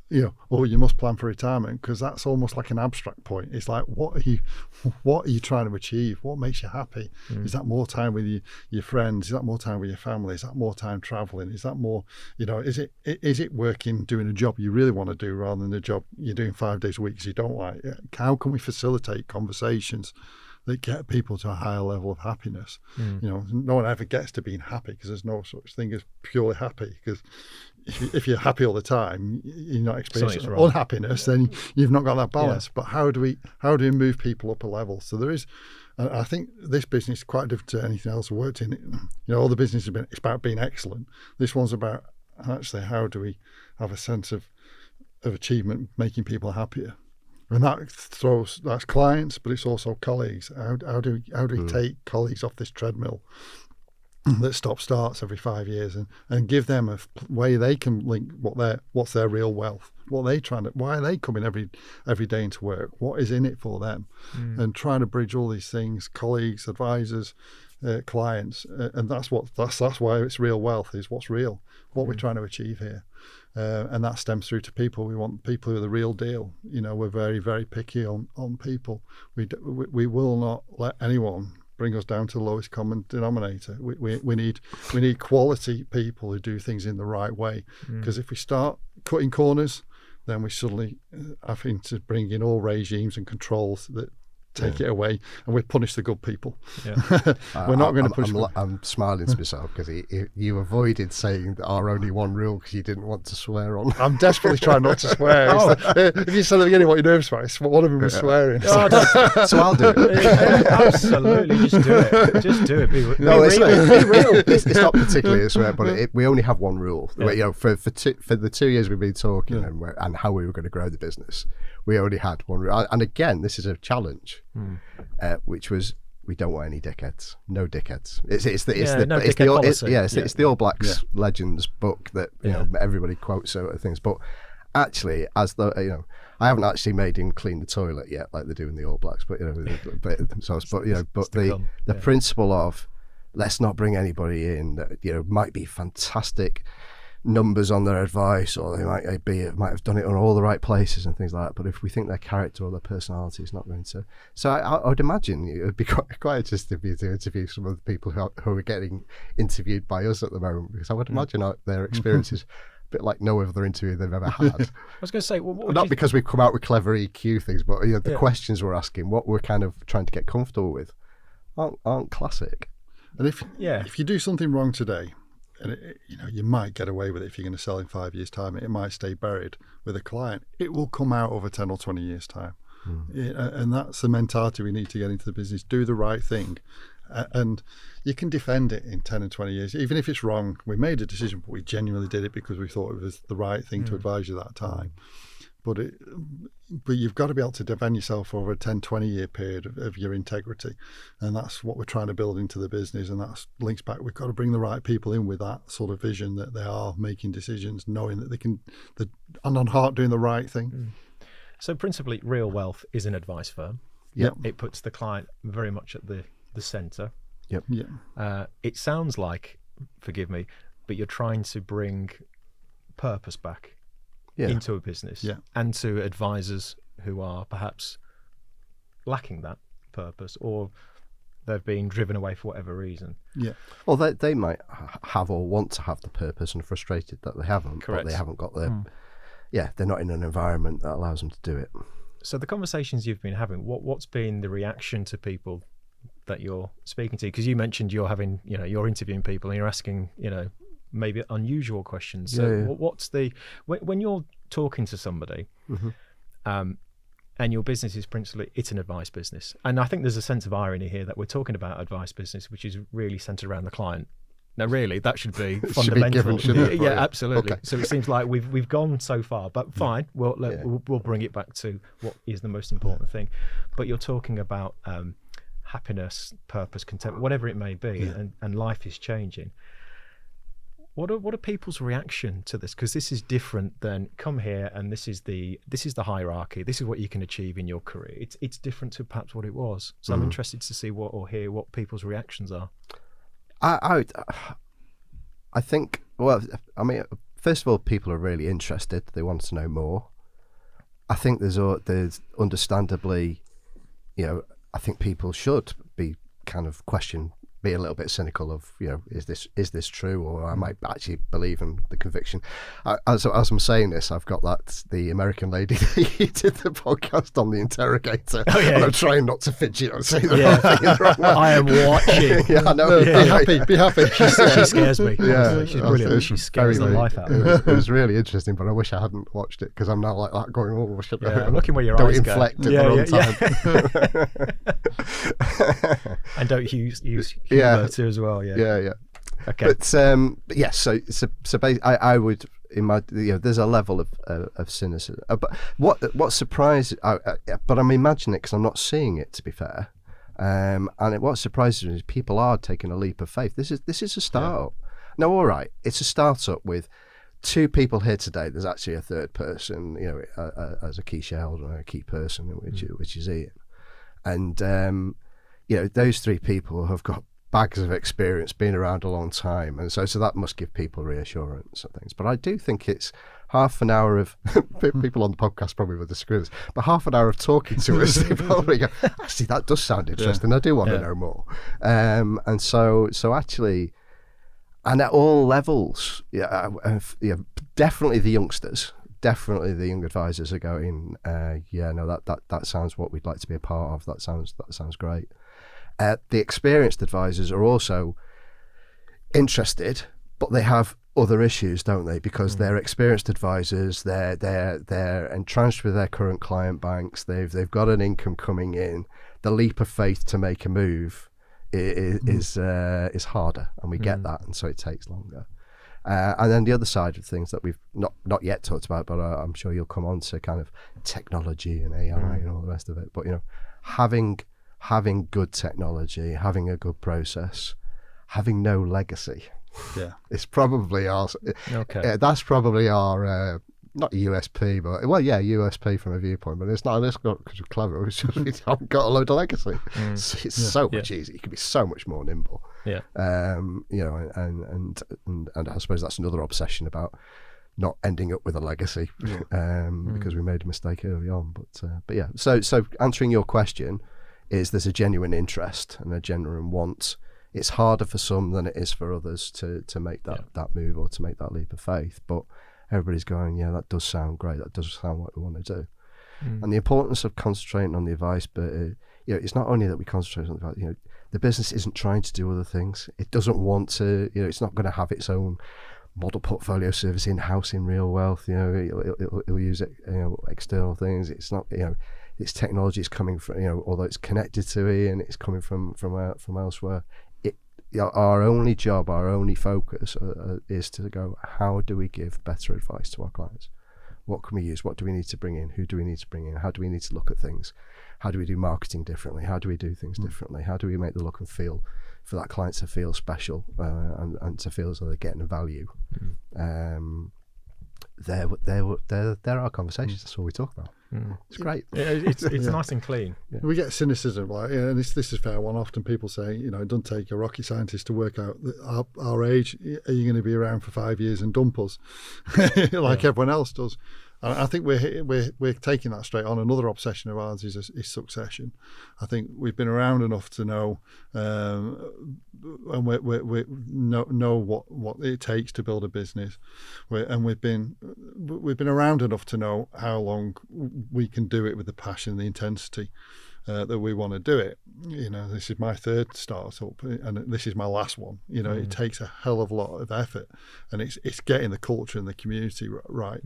C: or you must plan for retirement, because that's almost like an abstract point. It's like, what are you trying to achieve? What makes you happy? Is that more time with your friends? Is that more time with your family? Is that more time traveling? Is that more, is it working, doing a job you really want to do rather than a job you're doing 5 days a week because you don't like? How can we facilitate conversations that get people to a higher level of happiness? No one ever gets to being happy, because there's no such thing as purely happy, because if you're happy all the time, you're not experiencing unhappiness, then you've not got that balance. But how do we move people up a level? So there is, I think this business is quite different to anything else I've worked in. All the business has been, it's about being excellent. This one's about actually how do we have a sense of achievement, making people happier. And that's clients, but it's also colleagues. How do we take colleagues off this treadmill that starts every 5 years, and give them a way they can link what's their real wealth, why are they coming every day into work, what is in it for them, and trying to bridge all these things, colleagues, advisors, clients, and that's why it's real wealth, is what's real, what we're trying to achieve here. And that stems through to people. We want people who are the real deal. We're very, very picky on people. We will not let anyone bring us down to the lowest common denominator. We need quality people who do things in the right way. Because if we start cutting corners, then we suddenly having to bring in all regimes and controls that take it away, and we punish the good people. We're not going to push.
B: I'm smiling to myself because you avoided saying that our only one rule because you didn't want to swear on.
C: I'm desperately trying not to swear. If you said at the beginning what you're nervous about, one of them was swearing.
B: So I'll do it.
A: Absolutely, just do it. Just do it. Be real.
B: It's not particularly a swear, but we only have one rule. For the 2 years we've been talking and how we were going to grow the business, we only had one rule. And again, this is a challenge. Which was, we don't want any dickheads. No dickheads. It's the All Blacks Legends book that everybody quotes sort of things. But actually, I haven't actually made him clean the toilet yet, like they do in the All Blacks. But the principle of, let's not bring anybody in that might be fantastic numbers on their advice, or they might have done it on all the right places and things like that, but if we think their character or their personality is not going to, so I would imagine it would be quite interesting for you to interview some of the people who are getting interviewed by us at the moment, because I would imagine their experience is a bit like no other interview they've ever had.
A: I was going to say,
B: not because we've come out with clever EQ things, but the questions we're asking, what we're kind of trying to get comfortable with, aren't classic.
C: And if you do something wrong today, and you might get away with it if you're going to sell in 5 years' time, it might stay buried with a client. It will come out over 10 or 20 years' time. And that's the mentality we need to get into the business. Do the right thing. And you can defend it in 10 and 20 years. Even if it's wrong, we made a decision, but we genuinely did it because we thought it was the right thing to advise you at that time. But you've got to be able to defend yourself over a 10, 20-year period of your integrity. And that's what we're trying to build into the business. And that links back. We've got to bring the right people in with that sort of vision that they are making decisions, knowing that they're on heart doing the right thing.
A: So principally, Real Wealth is an advice firm.
B: Yep.
A: It puts the client very much at the centre.
B: Yep.
A: It sounds like, forgive me, but you're trying to bring purpose back into a business and to advisors who are perhaps lacking that purpose, or they've been driven away for whatever reason.
B: Well, they might have or want to have the purpose and frustrated that they haven't.
A: Correct.
B: But they haven't got the they're not in an environment that allows them to do it.
A: So the conversations you've been having, what's been the reaction to people that you're speaking to? Because you mentioned you're having, you're interviewing people and you're asking, maybe unusual questions. So what's when you're talking to somebody, and your business is principally, it's an advice business. And I think there's a sense of irony here that we're talking about advice business, which is really centered around the client. Now, really, that should be fundamental. Yeah, absolutely. Okay. So it seems like we've gone so far, but fine. We'll bring it back to what is the most important thing. But you're talking about happiness, purpose, contentment, whatever it may be, and life is changing. What are people's reaction to this? Because this is different than come here and this is the hierarchy. This is what you can achieve in your career. It's different to perhaps what it was. So I'm interested to see hear what people's reactions are.
B: I think, first first of all, people are really interested. They want to know more. I think there's understandably, I think people should be kind of be a little bit cynical of, is this true, or I might actually believe in the conviction. As I'm saying this, I've got the American lady that did the podcast on the interrogator, and I'm trying not to fidget or say the wrong thing.
A: I am watching.
B: Yeah, I know.
C: Be happy.
A: She scares me.
B: Yeah,
A: she's brilliant. She scares the life out of me.
B: It was really interesting, but I wish I hadn't watched it, because I'm now like that going, oh, should
A: I'm looking where your
B: don't
A: eyes
B: inflect
A: go.
B: at the wrong time.
A: And don't use humour too as well.
B: Yeah.
A: Okay.
B: But yes, so I would, in my, there's a level of cynicism. But what surprised, but I'm imagining it because I'm not seeing it, to be fair. And what surprises me is people are taking a leap of faith. This is a startup. Now, all right, it's a startup with 2 people here today. There's actually a third person, as a key shareholder, a key person, which is Ian. And those 3 people have got bags of experience, been around a long time, and so that must give people reassurance and things. But I do think it's half an hour of people on the podcast probably will disagree with this, but half an hour of talking to us, they probably go, actually, that does sound interesting. I do want to know more. And so actually, and at all levels, definitely the youngsters. Definitely, the young advisors are going. That sounds what we'd like to be a part of. That sounds great. The experienced advisors are also interested, but they have other issues, don't they? Because they're experienced advisors. They're entrenched with their current client banks. They've got an income coming in. The leap of faith to make a move is harder, and we get that, and so it takes longer. And then the other side of things that we've not yet talked about, but I'm sure you'll come on to kind of technology and AI and all the rest of it. But having good technology, having a good process, having no legacy, it's probably our. That's probably our not USP, but USP from a viewpoint. But it's not because we're clever. It's just we haven't got a load of legacy. So it's so much easier. You can be so much more nimble.
A: Yeah.
B: And I suppose that's another obsession about not ending up with a legacy because we made a mistake early on. But yeah. So answering your question is there's a genuine interest and a genuine want. It's harder for some than it is for others to make that move or to make that leap of faith. But everybody's going, that does sound great. That does sound what we want to do. And the importance of concentrating on the advice, but it's not only that we concentrate on the advice. The business isn't trying to do other things. It doesn't want to. It's not going to have its own model portfolio service in-house in Real Wealth. It'll use external things. It's not. Its technology is coming from. Although it's connected to Ian, it's coming from elsewhere. Our only job, our only focus is to go, how do we give better advice to our clients? What can we use? What do we need to bring in? Who do we need to bring in? How do we need to look at things? How do we do marketing differently? How do we do things differently? How do we make the look and feel for that client to feel special and to feel as though they're getting a value? There are conversations. That's all we talk about. It's great.
A: It's nice and clean.
C: Yeah. We get cynicism, and this is a fair one. Often people say, it doesn't take a rocket scientist to work out that our age. Are you going to be around for 5 years and dump us like everyone else does? And I think we're taking that straight on. Another obsession of ours is succession. I think we've been around enough to know, and we know what it takes to build a business, and we've been around enough to know how long we can do it with the passion, the intensity that we want to do it. This is my 3rd startup, and this is my last one. It takes a hell of a lot of effort, and it's getting the culture and the community right.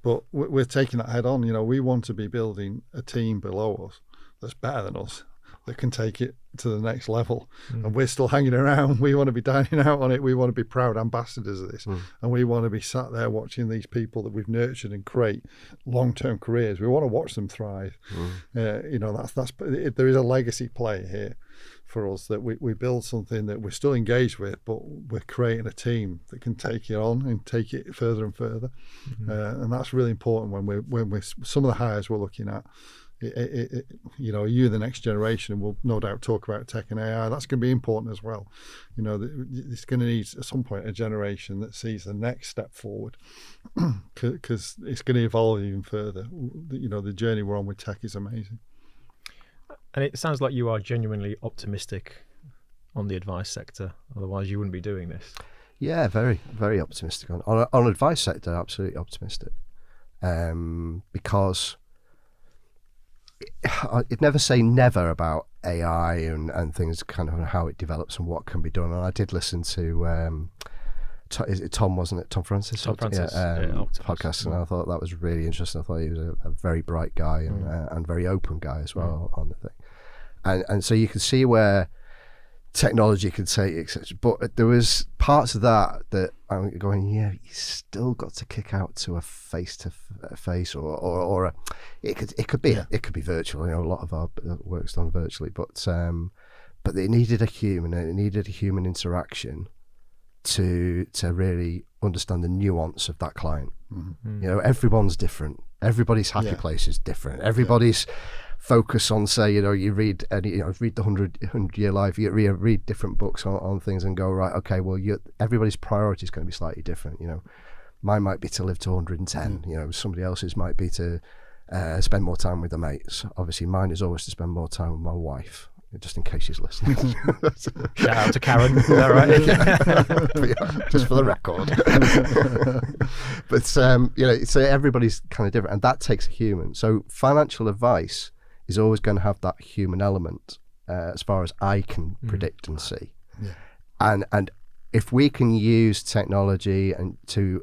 C: But we're taking that head on. We want to be building a team below us that's better than us, that can take it to the next level. And we're still hanging around. We want to be dining out on it. We want to be proud ambassadors of this. And we want to be sat there watching these people that we've nurtured and create long-term careers. We want to watch them thrive. There is a legacy play here for us, that we build something that we're still engaged with, but we're creating a team that can take it on and take it further and further. And that's really important when we're some of the hires we're looking at. you, the next generation, will no doubt talk about tech and AI. That's going to be important as well. It's going to need at some point a generation that sees the next step forward, because it's going to evolve even further. The journey we're on with tech is amazing.
A: And it sounds like you are genuinely optimistic on the advice sector. Otherwise, you wouldn't be doing this.
B: Yeah, very, very optimistic on advice sector. Absolutely optimistic, because I'd never say never about AI and things, kind of how it develops and what can be done. And I did listen to is it Tom, wasn't it? Tom Francis?
A: Tom Francis,
B: podcast, and I thought that was really interesting. I thought he was a very bright guy and very open guy as well on the thing. And so you can see where technology can take, etc. But there was parts of that I'm going, yeah, you still got to kick out to a face-to-face, or it could be virtual. A lot of our work's done virtually, but it needed a human, and it needed a human interaction to really understand the nuance of that client. Everyone's different. Everybody's happy place is different. Everybody's focus on, say, you read the 100-year life, you read different books on things and go, right, okay, well, everybody's priority is going to be slightly different. Mine might be to live to 110. Somebody else's might be to spend more time with their mates. Obviously, mine is always to spend more time with my wife, just in case she's listening.
A: Shout out to Karen. Is that right?
B: Just for the record. But so everybody's kind of different, and that takes a human. So financial advice is always going to have that human element, as far as I can predict and see. And if we can use technology and to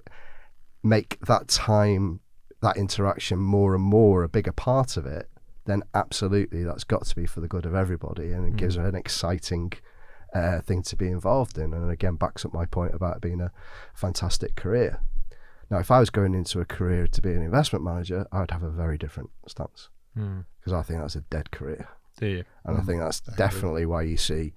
B: make that time, that interaction more and more a bigger part of it, then absolutely that's got to be for the good of everybody, and it gives an exciting thing to be involved in, and again backs up my point about it being a fantastic career. Now, if I was going into a career to be an investment manager, I'd have a very different stance, because I think that's a dead career.
A: Do you?
B: And I think that's definitely why you see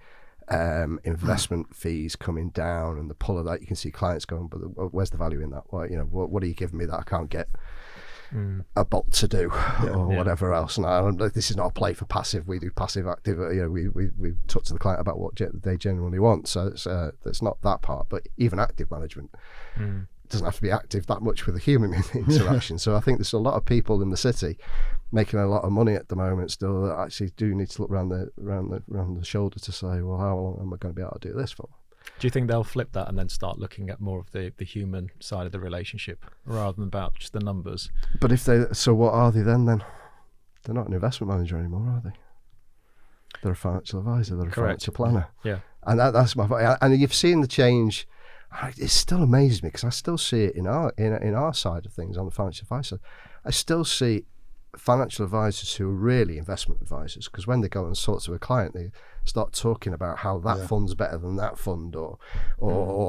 B: investment fees coming down, and the pull of that. You can see clients going, but where's the value in that? Well, what are you giving me that I can't get a bot to do, or whatever else? And this is not a play for passive. We do passive, active. We talk to the client about what they genuinely want. So it's not that part. But even active management doesn't have to be active that much with a human interaction. So I think there's a lot of people in the city making a lot of money at the moment still that actually do need to look around the shoulder to say, well, how long am I going to be able to do this for?
A: Do you think they'll flip that and then start looking at more of the human side of the relationship rather than about just the numbers?
B: But so what are they then? They're not an investment manager anymore, are they? They're a financial advisor. They're a financial planner.
A: Yeah.
B: And that's my point. And you've seen the change. It still amazes me, because I still see it in our side of things on the financial advice side. I still see financial advisors who are really investment advisors, because when they go and talk to a client, they start talking about how that fund's better than that fund, or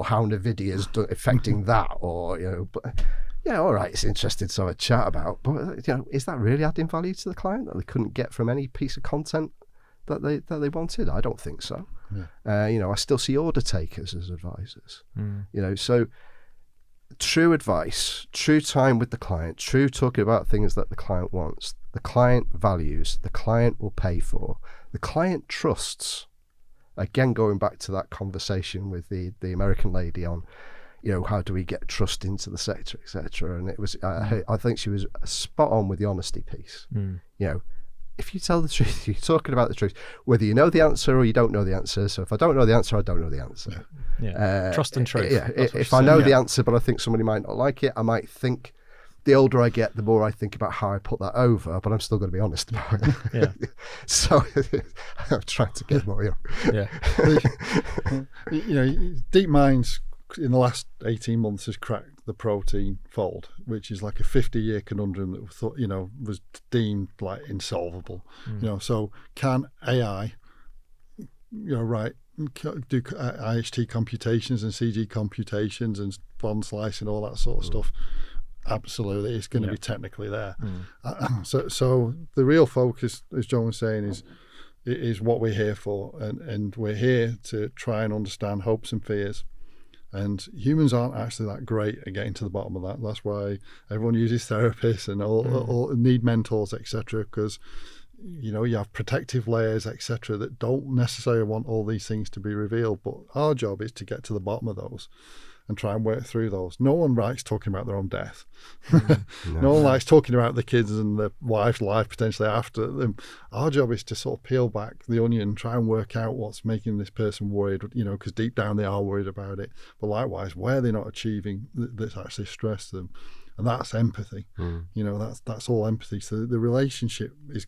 B: how Nvidia's affecting that, or but all right, it's interesting to have a chat about, but is that really adding value to the client that they couldn't get from any piece of content that they wanted? I don't think so. I still see order takers as advisors. So true advice, true time with the client, true talking about things that the client wants, the client values, the client will pay for, the client trusts. Again, going back to that conversation with the American lady on, how do we get trust into the sector, etc. And it was, I think she was spot on with the honesty piece. If you tell the truth, you're talking about the truth, whether you know the answer or you don't know the answer. So if I don't know the answer, I don't know the answer.
A: Trust and truth.
B: If I know the answer, but I think somebody might not like it, I might think. The older I get, the more I think about how I put that over, but I'm still going to be honest about it. So I'm trying to get more.
C: DeepMind's in the last 18 months has cracked the protein fold, which is like a 50-year conundrum that we thought, was deemed like insolvable. So can AI, do IHT computations and CG computations and bond slicing, all that sort of stuff? Absolutely, it's going to be technically there. So the real focus, as John was saying, is what we're here for, and we're here to try and understand hopes and fears, And humans aren't actually that great at getting to the bottom of that. That's why everyone uses therapists and all need mentors, etc. Because you have protective layers, etc., that don't necessarily want all these things to be revealed. But our job is to get to the bottom of those and try and work through those. No one likes talking about their own death. No one likes talking about the kids and the wife's life potentially after them. Our job is to sort of peel back the onion, try and work out what's making this person worried, because deep down they are worried about it. But likewise, where they're not achieving that's actually stressed them. And that's empathy. That's all empathy. So the relationship is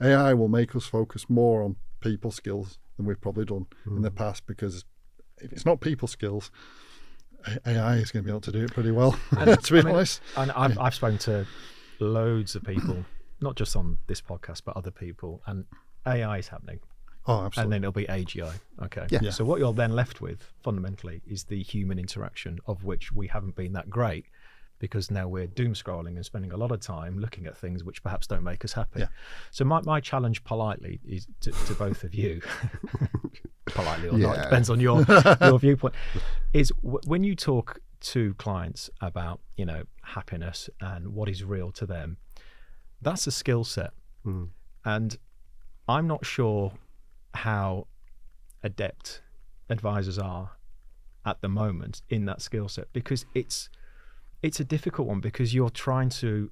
C: AI will make us focus more on people skills than we've probably done in the past, because if it's not people skills, AI is going to be able to do it pretty well, to be honest.
A: And I've spoken to loads of people, not just on this podcast, but other people, and AI is happening.
C: Oh, absolutely.
A: And then it'll be AGI. Okay.
B: Yeah.
A: So what you're then left with, fundamentally, is the human interaction, of which we haven't been that great, because now we're doom scrolling and spending a lot of time looking at things which perhaps don't make us happy.
C: Yeah.
A: So my challenge politely is to both of you, politely or not, it depends on your viewpoint, is when you talk to clients about, happiness and what is real to them, that's a skill set. And I'm not sure how adept advisors are at the moment in that skill set, because it's a difficult one, because you're trying to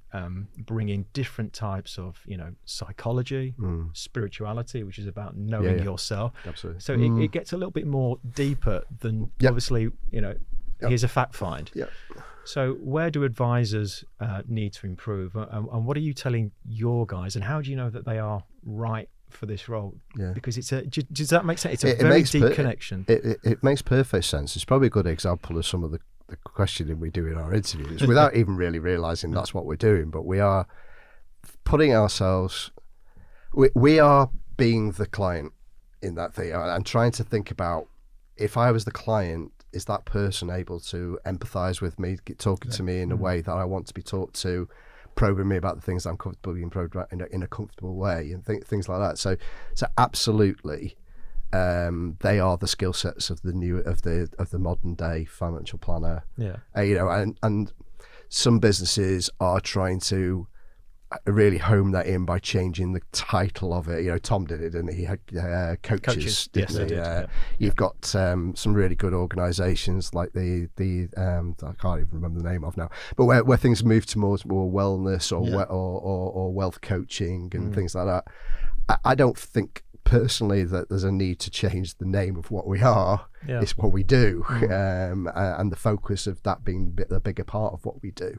A: bring in different types of, psychology, spirituality, which is about knowing yourself.
B: Absolutely.
A: So it gets a little bit more deeper than obviously, here's a fact find.
B: Yep.
A: So where do advisors need to improve? And what are you telling your guys? And how do you know that they are right for this role?
B: Yeah.
A: Because does that make sense? It's a very deep connection.
B: It makes perfect sense. It's probably a good example of some of the questioning we do in our interviews without even really realizing that's what we're doing. But we are putting ourselves, we are being the client in that thing, and trying to think about, if I was the client, is that person able to empathize with me, talking to me in a way that I want to be talked to, probing me about the things I'm comfortable being probed about in a comfortable way, and things like that. So absolutely, they are the skill sets of the modern day financial planner.
A: Yeah.
B: And some businesses are trying to really home that in by changing the title of it. Tom did it, didn't he? He had coaches.
A: Yes, they did. Yeah.
B: You've got some really good organisations like the I can't even remember the name of now, but where things move towards more wellness or wealth coaching and things like that. I don't think personally that there's a need to change the name of what we are. It's what we do, and the focus of that being the bigger part of what we do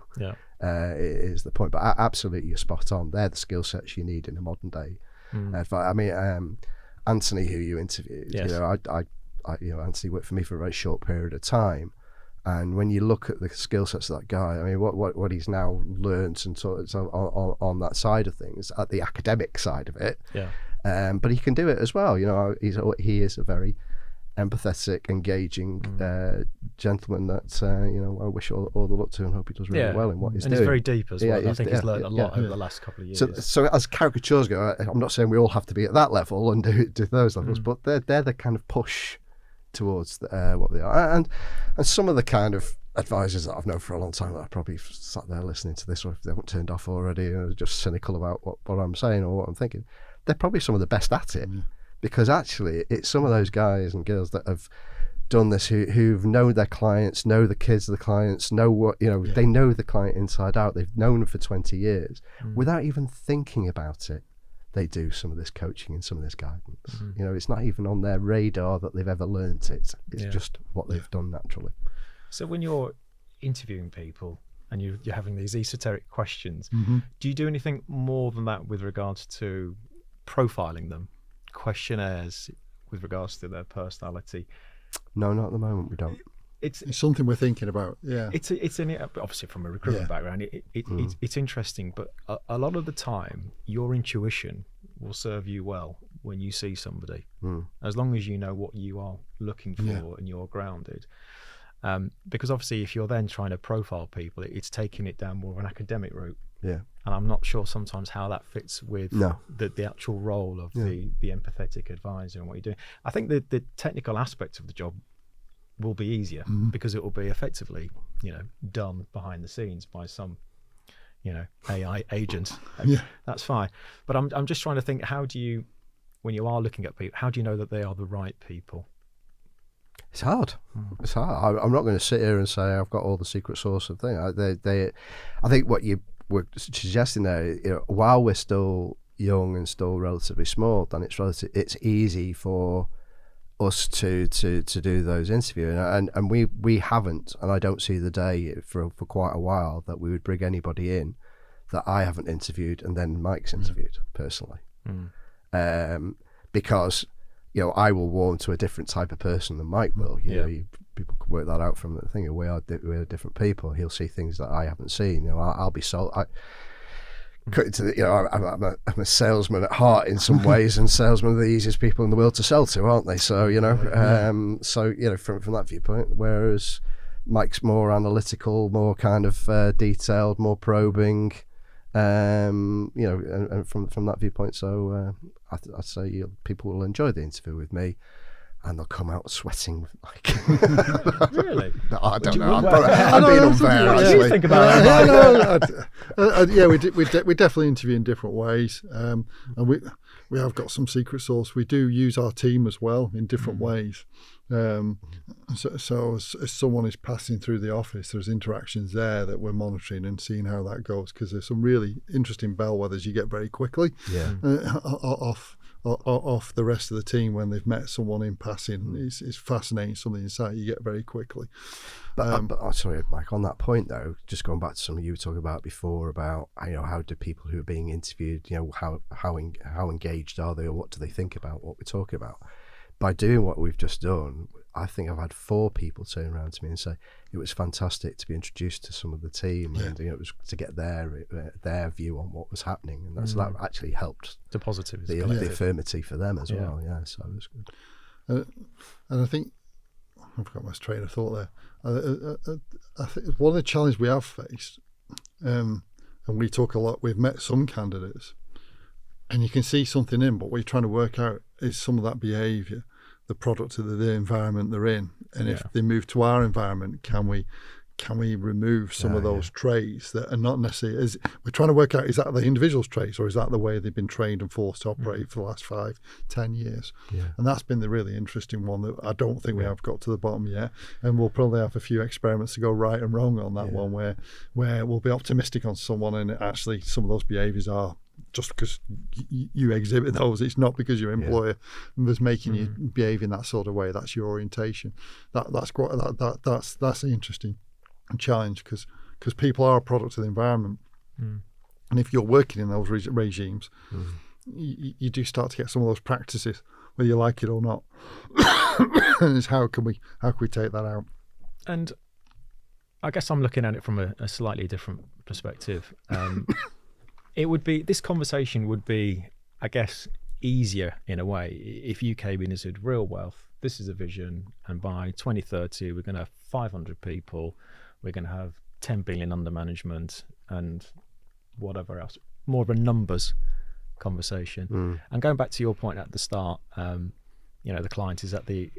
B: is the point. But absolutely, you're spot on. They're the skill sets you need in a modern day. Anthony, who you interviewed, Anthony worked for me for a very short period of time, and when you look at the skill sets of that guy, what he's now learned and sort of on that side of things, at the academic side of it. But he can do it as well. He is a very empathetic, engaging gentleman that I wish all the luck to, and hope he does really well in what he's doing.
A: And he's very deep as well. I think he's learned a lot over the last couple of years.
B: So as caricatures go, I'm not saying we all have to be at that level and do those levels, but they're the kind of push towards what they are. And some of the kind of advisors that I've known for a long time that I've probably sat there listening to this, or if they haven't turned off already, just cynical about what I'm saying or what I'm thinking, they're probably some of the best at it, because actually it's some of those guys and girls that have done this who've known their clients, know the kids of the clients, know what they know the client inside out. They've known them for 20 years without even thinking about it. They do some of this coaching and some of this guidance. It's not even on their radar that they've ever learnt it. It's just what they've done naturally.
A: So when you're interviewing people and you're having these esoteric questions, do you do anything more than that with regards to profiling them, questionnaires with regards to their personality?
B: No, not at the moment. We don't.
C: It's something we're thinking about.
A: It's obviously from a recruitment background. It's interesting, but a lot of the time, your intuition will serve you well when you see somebody, as long as you know what you are looking for and you're grounded. Because obviously, if you're then trying to profile people, it's taking it down more of an academic route.
B: Yeah.
A: And I'm not sure sometimes how that fits with the actual role of the empathetic advisor and what you're doing. I think the technical aspect of the job will be easier because it will be effectively, done behind the scenes by some, AI agent.
C: Yeah.
A: That's fine. But I'm just trying to think, how do you, when you are looking at people, how do you know that they are the right people?
B: It's hard. It's hard. I'm not going to sit here and say I've got all the secret sauce of things. I think what you were suggesting there, while we're still young and still relatively small, then it's easy for us to do those interviews, and we haven't, and I don't see the day for quite a while that we would bring anybody in that I haven't interviewed and then Mike's interviewed personally, because I will warm to a different type of person than Mike will. People can work that out from the thing. We're different people. He'll see things that I haven't seen. I'll be sold. I'm a salesman at heart in some ways, and salesmen are the easiest people in the world to sell to, aren't they? So from that viewpoint, whereas Mike's more analytical, more kind of detailed, more probing, and from that viewpoint. So I'd say people will enjoy the interview with me, and they'll come out sweating like.
A: Really?
B: No, I don't know. I'm being unfair.
A: What do
B: Actually,
A: you think about that?
C: We definitely interview in different ways, and we have got some secret sauce. We do use our team as well in different ways. So as someone is passing through the office, there's interactions there that we're monitoring and seeing how that goes, because there's some really interesting bellwethers you get very quickly off the rest of the team when they've met someone in passing. It's fascinating, something inside you get very quickly.
B: But sorry, Mike, on that point though, just going back to something you were talking about before about how do people who are being interviewed, how engaged are they, or what do they think about what we're talking about? By doing what we've just done, I think I've had 4 people turn around to me and say it was fantastic to be introduced to some of the team, and it was to get their view on what was happening, and that actually helped
A: the positive,
B: the affirmative for them as well. Yeah, so it was good.
C: And I think I've got my train of thought there. I think one of the challenges we have faced, and we talk a lot. We've met some candidates, and you can see something in, but what you're trying to work out is some of that behaviour, the product of the environment they're in, and if they move to our environment, can we remove some of those traits that are not necessarily, we're trying to work out, is that the individual's traits, or is that the way they've been trained and forced to operate for the last 5-10 years? And that's been the really interesting one that I don't think we have got to the bottom yet, and we'll probably have a few experiments to go right and wrong on that one, where we'll be optimistic on someone and actually some of those behaviours are just because you exhibit those. It's not because your employer was making you behave in that sort of way. That's your orientation. That's interesting challenge, because people are a product of the environment, and if you're working in those regimes, you do start to get some of those practices, whether you like it or not. And it's how can we take that out?
A: And I guess I'm looking at it from a slightly different perspective. This conversation would be, I guess, easier in a way if you came in and said, real wealth, this is a vision, and by 2030 we're going to have 500 people, we're going to have 10 billion under management and whatever else, more of a numbers conversation. And going back to your point at the start, the client is at the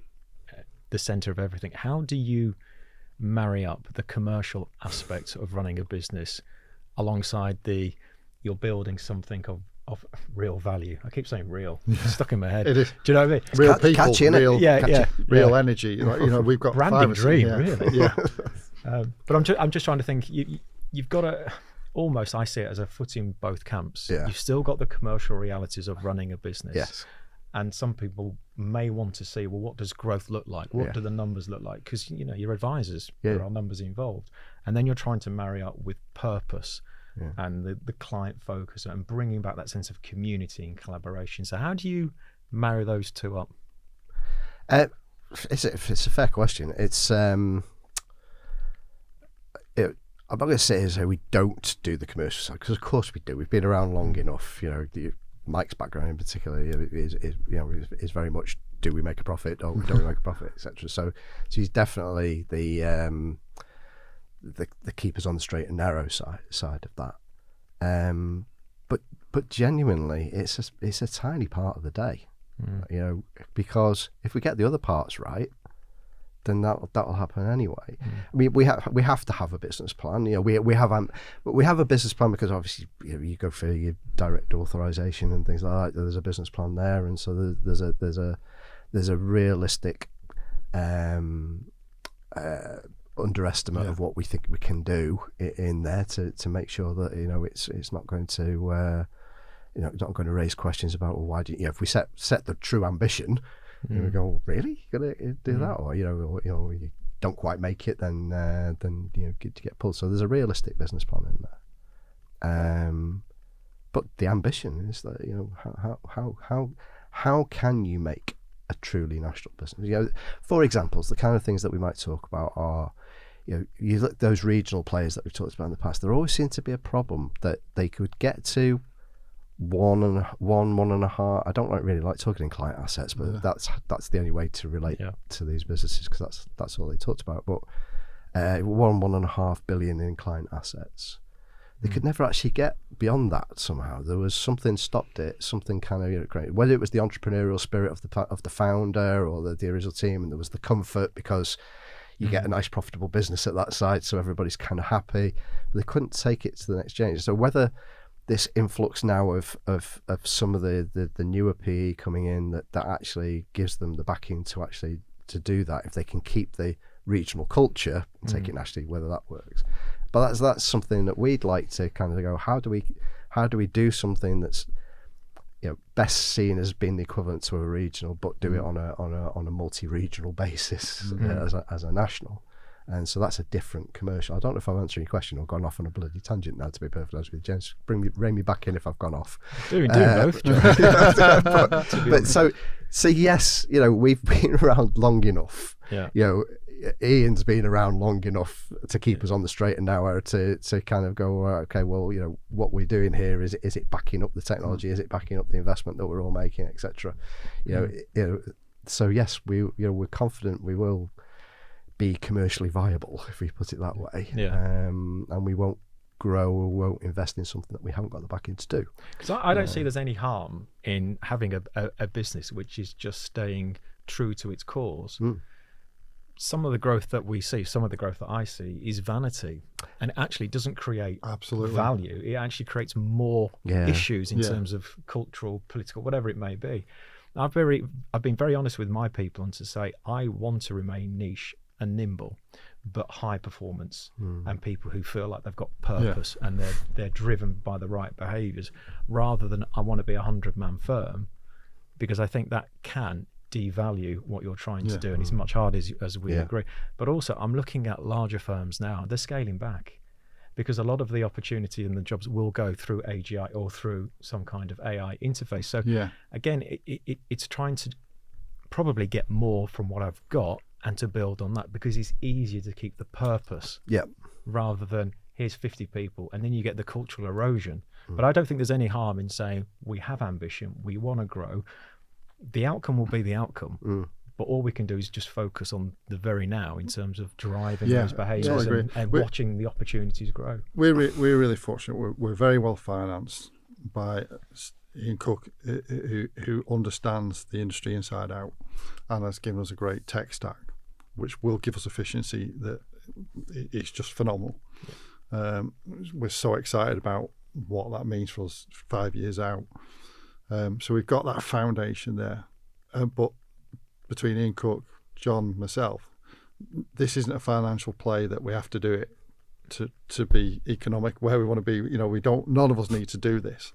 A: center of everything. How do you marry up the commercial aspect of running a business alongside you're building something of real value? I keep saying real. It's stuck in my head.
C: It is.
A: Do you know what I mean?
C: Real people,
B: catchy,
C: real energy. We've got
A: branding dream, really.
C: Yeah.
A: But I'm just trying to think. You've got to almost, I see it as a foot in both camps.
B: Yeah.
A: You've still got the commercial realities of running a business.
B: Yes.
A: And some people may want to see, well, what does growth look like? What do the numbers look like? Because you're advisors, there are numbers involved, and then you're trying to marry up with purpose. And the client focus, and bringing back that sense of community and collaboration. So how do you marry those two up?
B: It's a fair question. It's I'm not going to sit here and say we don't do the commercial side, because of course we do. We've been around long enough. Mike's background in particular is very much, do we make a profit or don't we make a profit, etc. So he's definitely the keepers on the straight and narrow side of that. But genuinely, it's a tiny part of the day, because if we get the other parts right, then that'll happen anyway. I mean, we have to have a business plan. We have a business plan because obviously you go for your direct authorization and things like that. There's a business plan there, and so there's a realistic underestimate of what we think we can do in there to make sure that it's not going to not going to raise questions about, well, why do you if we set the true ambition. And we go, well, really? You're gonna do that, or you don't quite make it, then get pulled. So there's a realistic business plan in there. But the ambition is that how can you make a truly national business? For examples, the kind of things that we might talk about are, you look at those regional players that we've talked about in the past. There always seemed to be a problem that they could get to 1.5. I don't really like talking in client assets, but that's the only way to relate to these businesses, because that's all they talked about. But 1.5 billion in client assets, they could never actually get beyond that. Somehow there was something stopped it. Something kind of great. Whether it was the entrepreneurial spirit of the founder or the original team, and there was the comfort because you get a nice profitable business at that site, so everybody's kind of happy. But they couldn't take it to the next change. So whether this influx now of some of the newer PE coming in that actually gives them the backing to do that, if they can keep the regional culture and take it nationally, whether that works. But that's something that we'd like to kind of go, how do we do something that's best seen as being the equivalent to a regional, but do it on a multi-regional basis as a national. And so that's a different commercial. I don't know if I'm answering your question or gone off on a bloody tangent now, to be perfectly honest with you, James. Rein me back in if I've gone off.
A: Doing both, John.
B: but so yes, we've been around long enough.
A: Yeah.
B: Ian's been around long enough to keep us on the straight and narrow to kind of go, okay, well, what we're doing here is it backing up the technology? Is it backing up the investment that we're all making, etc. So yes, we're confident we will be commercially viable, if we put it that way. And we won't grow or won't invest in something that we haven't got the backing to do.
A: Because I don't see there's any harm in having a business which is just staying true to its cause. Some of the growth that we see, some of the growth that I see, is vanity, and it actually doesn't create value. It actually creates more issues in terms of cultural, political, whatever it may be. I've been very honest with my people and to say I want to remain niche and nimble, but high performance, and people who feel like they've got purpose and they're driven by the right behaviours, rather than I want to be a 100-man firm, because I think that can devalue what you're trying to do, and it's much harder, as we agree. But also I'm looking at larger firms now, they're scaling back, because a lot of the opportunity and the jobs will go through AGI or through some kind of AI interface. So again, it's trying to probably get more from what I've got and to build on that, because it's easier to keep the purpose rather than here's 50 people and then you get the cultural erosion. But I don't think there's any harm in saying we have ambition, we want to grow. The outcome will be the outcome, but all we can do is just focus on the very now in terms of driving those behaviours and watching the opportunities grow.
C: We're really fortunate. We're very well financed by Ian Cook, who understands the industry inside out and has given us a great tech stack, which will give us efficiency that it's just phenomenal. We're so excited about what that means for us 5 years out. So we've got that foundation there, but between Ian Cook, John, myself, this isn't a financial play that we have to do it to be economic where we want to be. None of us need to do this.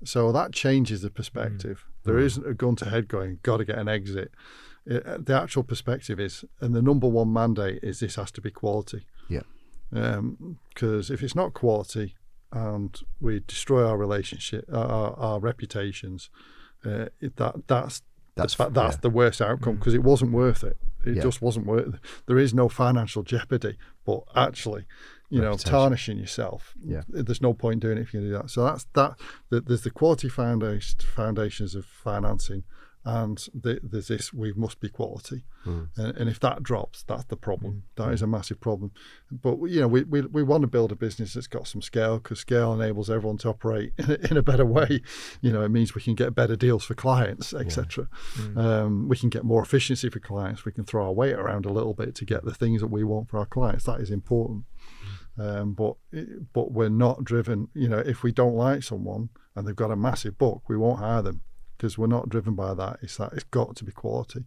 C: So that changes the perspective. There isn't a gun to head going, got to get an exit. The actual perspective is, and the number one mandate is, this has to be quality. Because if it's not quality, and we destroy our relationship, our reputations, that's the worst outcome, because it wasn't worth it. It just wasn't worth it. There is no financial jeopardy, but actually, tarnishing yourself, there's no point doing it if you do that. So that's that. There's the quality foundations of financing, and there's this, we must be quality. And if that drops, that's the problem. That is a massive problem. But we want to build a business that's got some scale, because scale enables everyone to operate in a better way. It means we can get better deals for clients, etc. We can get more efficiency for clients. We can throw our weight around a little bit to get the things that we want for our clients. That is important. But we're not driven. If we don't like someone and they've got a massive book, we won't hire them, because we're not driven by that. It's got to be quality.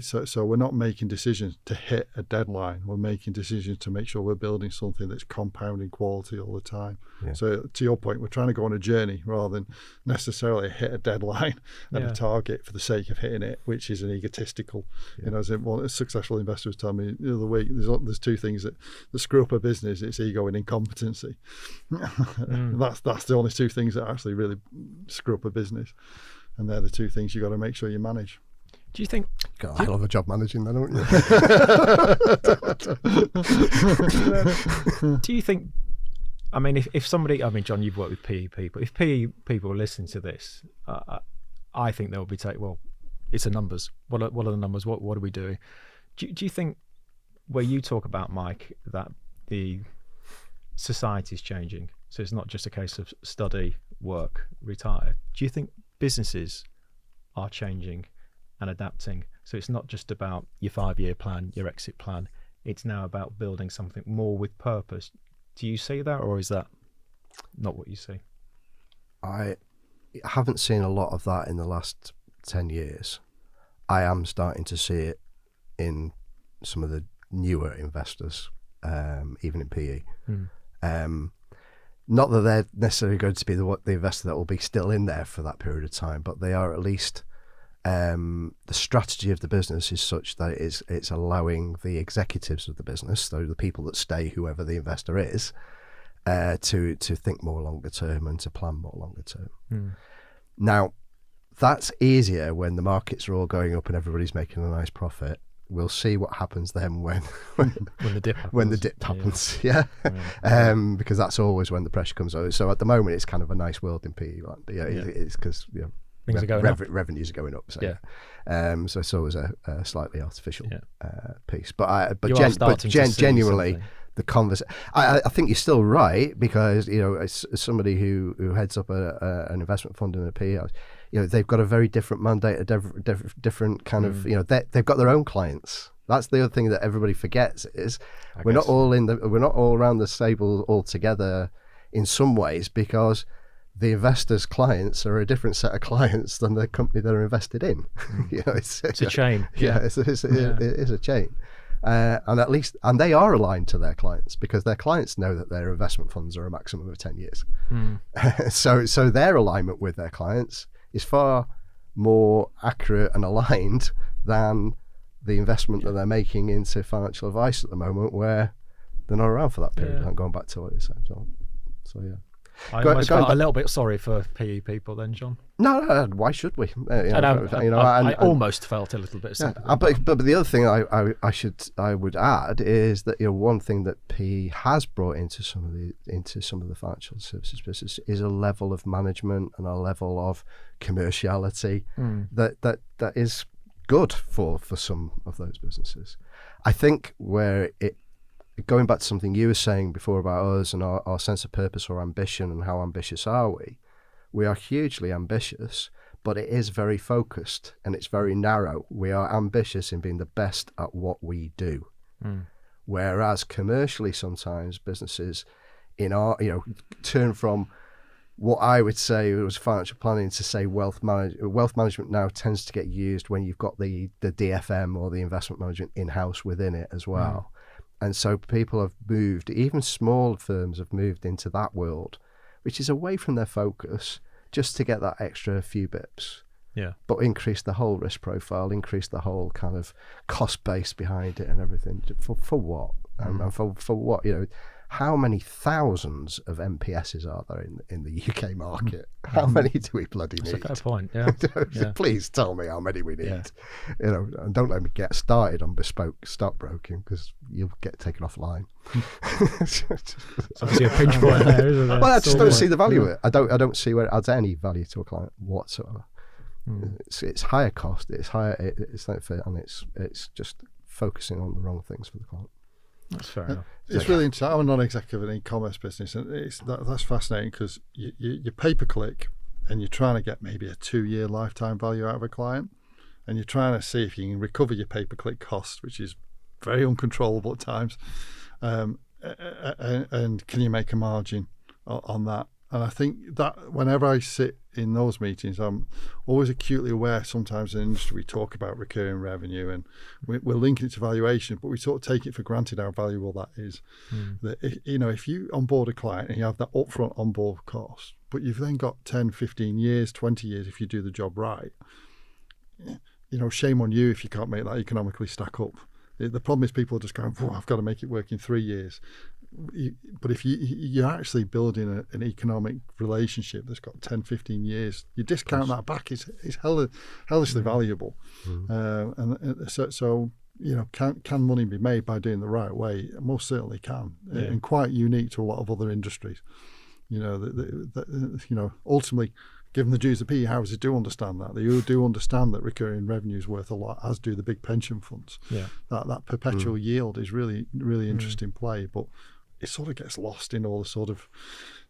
C: So we're not making decisions to hit a deadline. We're making decisions to make sure we're building something that's compounding quality all the time. Yeah. So to your point, we're trying to go on a journey rather than necessarily hit a deadline and a target for the sake of hitting it, which is an egotistical. As one successful investor was telling me the other week, there's two things that screw up a business: it's ego and incompetency. That's the only two things that actually really screw up a business, and they're the two things you got to make sure you manage.
A: Do you think?
B: I love a job managing, then, don't
A: you? Do you think? I mean, if somebody, John, you've worked with PE people. If PE people listen to this, I think they'll be well, it's the numbers. What are the numbers? What are we doing? Do you think, where you talk about, Mike, that the society is changing, so it's not just a case of study, work, retire? Do you think businesses are changing and adapting? So it's not just about your 5-year plan, your exit plan. It's now about building something more with purpose. Do you see that, or is that not what you see?
B: I haven't seen a lot of that in the last 10 years. I am starting to see it in some of the newer investors, even in PE. Not that they're necessarily going to be the investor that will be still in there for that period of time, but they are at least. The strategy of the business is such that it's allowing the executives of the business, so the people that stay, whoever the investor is, to think more longer term and to plan more longer term. Now, that's easier when the markets are all going up and everybody's making a nice profit. We'll see what happens then when
A: the dip happens.
B: When the dip happens, because that's always when the pressure comes over. So at the moment, it's kind of a nice world in PE land. It's because
A: things are going up.
B: Revenues are going up. So so it's always a slightly artificial piece. But genuinely, the conversation. I think you're still right, because as somebody who heads up an investment fund in a PE, they've got a very different mandate, a different kind of they've got their own clients. That's the other thing that everybody forgets is we're not all around the table all together in some ways, because the investors' clients are a different set of clients than the company they're invested in. It's
A: a chain.
B: It is a chain. And they are aligned to their clients, because their clients know that their investment funds are a maximum of 10 years. So their alignment with their clients is far more accurate and aligned than the investment that they're making into financial advice at the moment, where they're not around for that period. I'm going back to what you said, John. So
A: I almost felt a little bit sorry for PE people then, John.
B: No, why should we?
A: I almost felt a little bit sympathy.
B: But the other thing I would add is that one thing that PE has brought into some of the financial services business is a level of management and a level of commerciality that is good for some of those businesses. I think where going back to something you were saying before about us and our sense of purpose or ambition and how ambitious are we are hugely ambitious, but it is very focused and it's very narrow. We are ambitious in being the best at what we do. Whereas commercially, sometimes businesses turn from what I would say was financial planning to say wealth management. Wealth management now tends to get used when you've got the DFM or the investment management in-house within it as well. And so people have moved, even small firms have moved into that world, which is away from their focus, just to get that extra few bips. But increase the whole risk profile, increase the whole kind of cost base behind it and everything. For what? And for what? How many thousands of MPSs are there in the UK market? How many do we bloody need?
A: That's a fair point.
B: Please tell me how many we need. And don't let me get started on bespoke stockbroking, because you'll get taken offline.
A: Obviously a pinch point there, isn't there?
B: Well, I just don't see the value of it. I don't see where it adds any value to a client whatsoever. It's higher cost. It's higher. It's not fair, and it's just focusing on the wrong things for the client.
A: That's fair enough.
C: It's really interesting. I'm a non-executive of an e-commerce business, and that's fascinating because you pay-per-click, and you're trying to get maybe a 2-year lifetime value out of a client, and you're trying to see if you can recover your pay-per-click cost, which is very uncontrollable at times, and can you make a margin on that? And I think that whenever I sit in those meetings, I'm always acutely aware. Sometimes in the industry we talk about recurring revenue, and we're linking it to valuation, but we sort of take it for granted how valuable that is. That if you onboard a client and you have that upfront onboard cost, but you've then got 10, 15 years, 20 years if you do the job right, shame on you if you can't make that economically stack up. The problem is people are just going, I've got to make it work in 3 years. But if you're actually building an economic relationship that's got 10, 15 years, you discount that back, it's hellishly valuable. And so can money be made by doing the right way? It most certainly can, and quite unique to a lot of other industries. Ultimately, given the dues of PE houses do understand that. They do understand that recurring revenue is worth a lot, as do the big pension funds. That perpetual yield is really, really interesting play, but it sort of gets lost in all the sort of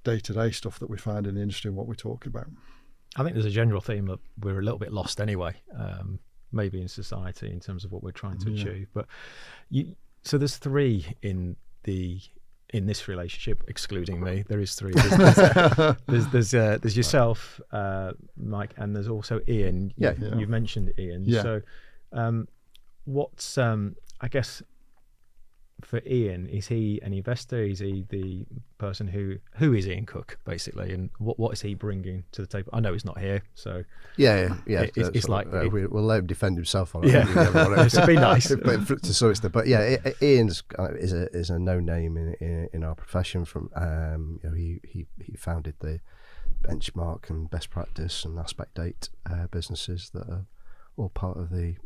C: day-to-day stuff that we find in the industry and what we're talking about.
A: I think there's a general theme that we're a little bit lost anyway, maybe in society in terms of what we're trying to achieve. But so there's 3 in this relationship, excluding me. There is 3. There's yourself, Mike, and there's also Ian. You've mentioned Ian. So what's I guess for Ian, is he an investor? Is he the person who is Ian Cook basically, and what is he bringing to the table? I know he's not here, so it's like
B: we'll let him defend himself on it.
A: It'd be nice,
B: but to some extent. But Ian's is a no name in our profession. From he founded the Benchmark and Best Practice and Aspect Date businesses that are all part of the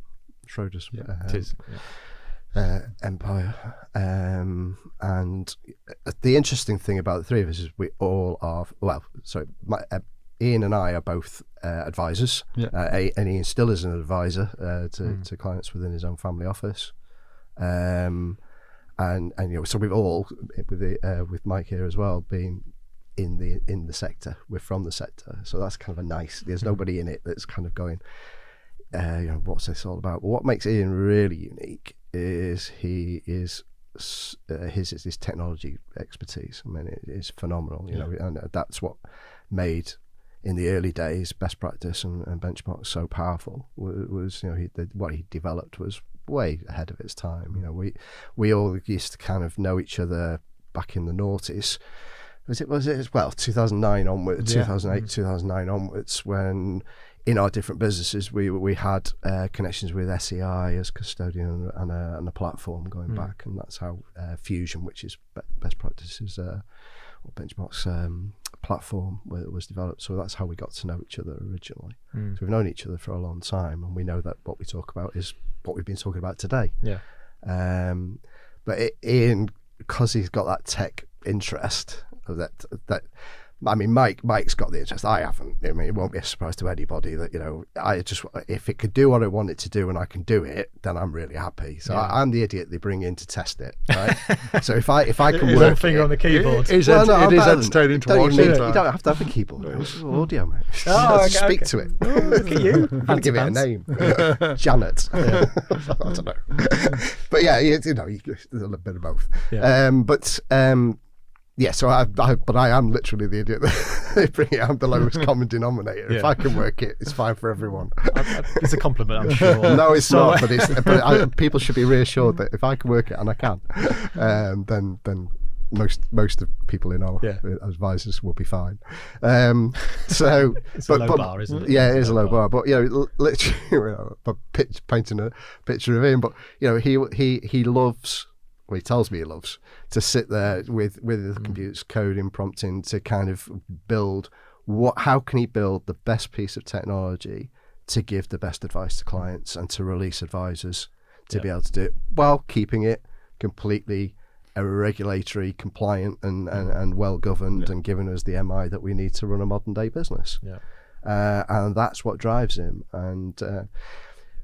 B: Schroders. Empire, and the interesting thing about the 3 of us is we all are. Ian and I are both advisors, and Ian still is an advisor to clients within his own family office, and so we've all with Mike here as well been in the sector. We're from the sector, so that's kind of a nice. There's nobody in it that's kind of going, what's this all about? Well, what makes Ian really unique is his technology expertise. I mean, it is phenomenal, and that's what made in the early days Best Practice and Benchmark so powerful. Was what he developed was way ahead of its time. We all used to kind of know each other back in the noughties. Was it 2009 onwards, 2008, 2009 onwards, when in our different businesses we had connections with SEI as custodian and a platform going back, and that's how Fusion, which is Best Practices or Benchmark's platform, was developed. So that's how we got to know each other originally. So we've known each other for a long time, and we know that what we talk about is what we've been talking about today. But Ian, because he's got that tech interest, that I mean, Mike's got the interest. I haven't. I mean, it won't be a surprise to anybody that if it could do what I want it to do and I can do it, then I'm really happy. So I'm the idiot they bring in to test it, right? So if I can work,
A: finger on the keyboard.
C: It is entertaining to watch.
B: You don't have to have a keyboard. It's audio, mate. Speak to it.
A: Look at you.
B: I'll give it a name. Janet. I don't know. But there's a little bit of both. So I am literally the idiot that they bring it. I'm the lowest common denominator. If I can work it, it's fine for everyone.
A: It's a compliment, I'm sure.
B: No, it's not. But people should be reassured that if I can work it, and I can, then most of people in our advisors will be fine.
A: It's a low bar, isn't it?
B: Yeah, it is a low bar. But literally, painting a picture of him. But he loves. Well, he tells me he loves to sit there with the computers coding, prompting to kind of build how can he build the best piece of technology to give the best advice to clients and to release advisors to be able to do it while keeping it completely regulatory compliant and well governed and giving us the MI that we need to run a modern day business. and that's what drives him. And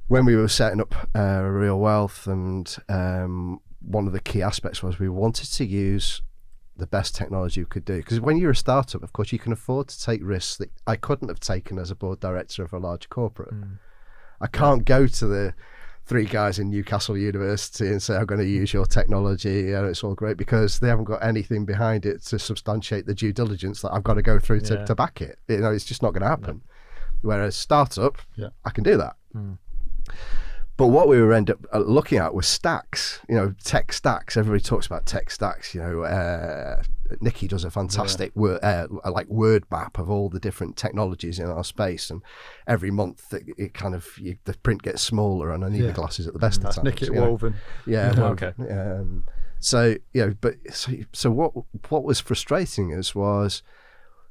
B: when we were setting up Real Wealth, and one of the key aspects was we wanted to use the best technology we could do, because when you're a startup, of course, you can afford to take risks that I couldn't have taken as a board director of a large corporate. I can't go to the 3 guys in Newcastle University and say, I'm going to use your technology and it's all great, because they haven't got anything behind it to substantiate the due diligence that I've got to go through to back it. It's just not going to happen. Whereas startup, I can do that. But what we were end up looking at was stacks, tech stacks. Everybody talks about tech stacks. Nikki does a fantastic word map of all the different technologies in our space, and every month it kind of the print gets smaller, and I need the glasses at the best of times.
C: Nikki woven.
B: Yeah.
A: Okay.
B: So what was frustrating us was,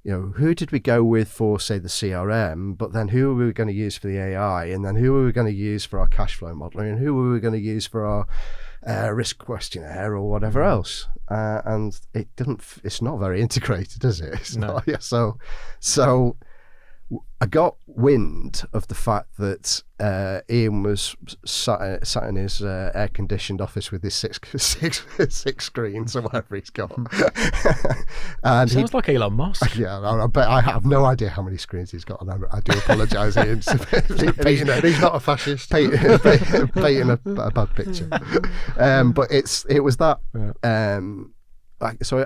B: who did we go with for, say, the CRM, but then who were we going to use for the AI, and then who were we going to use for our cash flow modeling, and who were we going to use for our risk questionnaire or whatever else? And it's not very integrated, is it? It's not. So I got wind of the fact that Ian was sat in his air-conditioned office with his six screens or whatever he's got. And
A: sounds like Elon Musk.
B: Yeah, I have no idea how many screens he's got, and I do apologise, Ian.
C: He's not a fascist.
B: Painting a bad picture. But it was that. So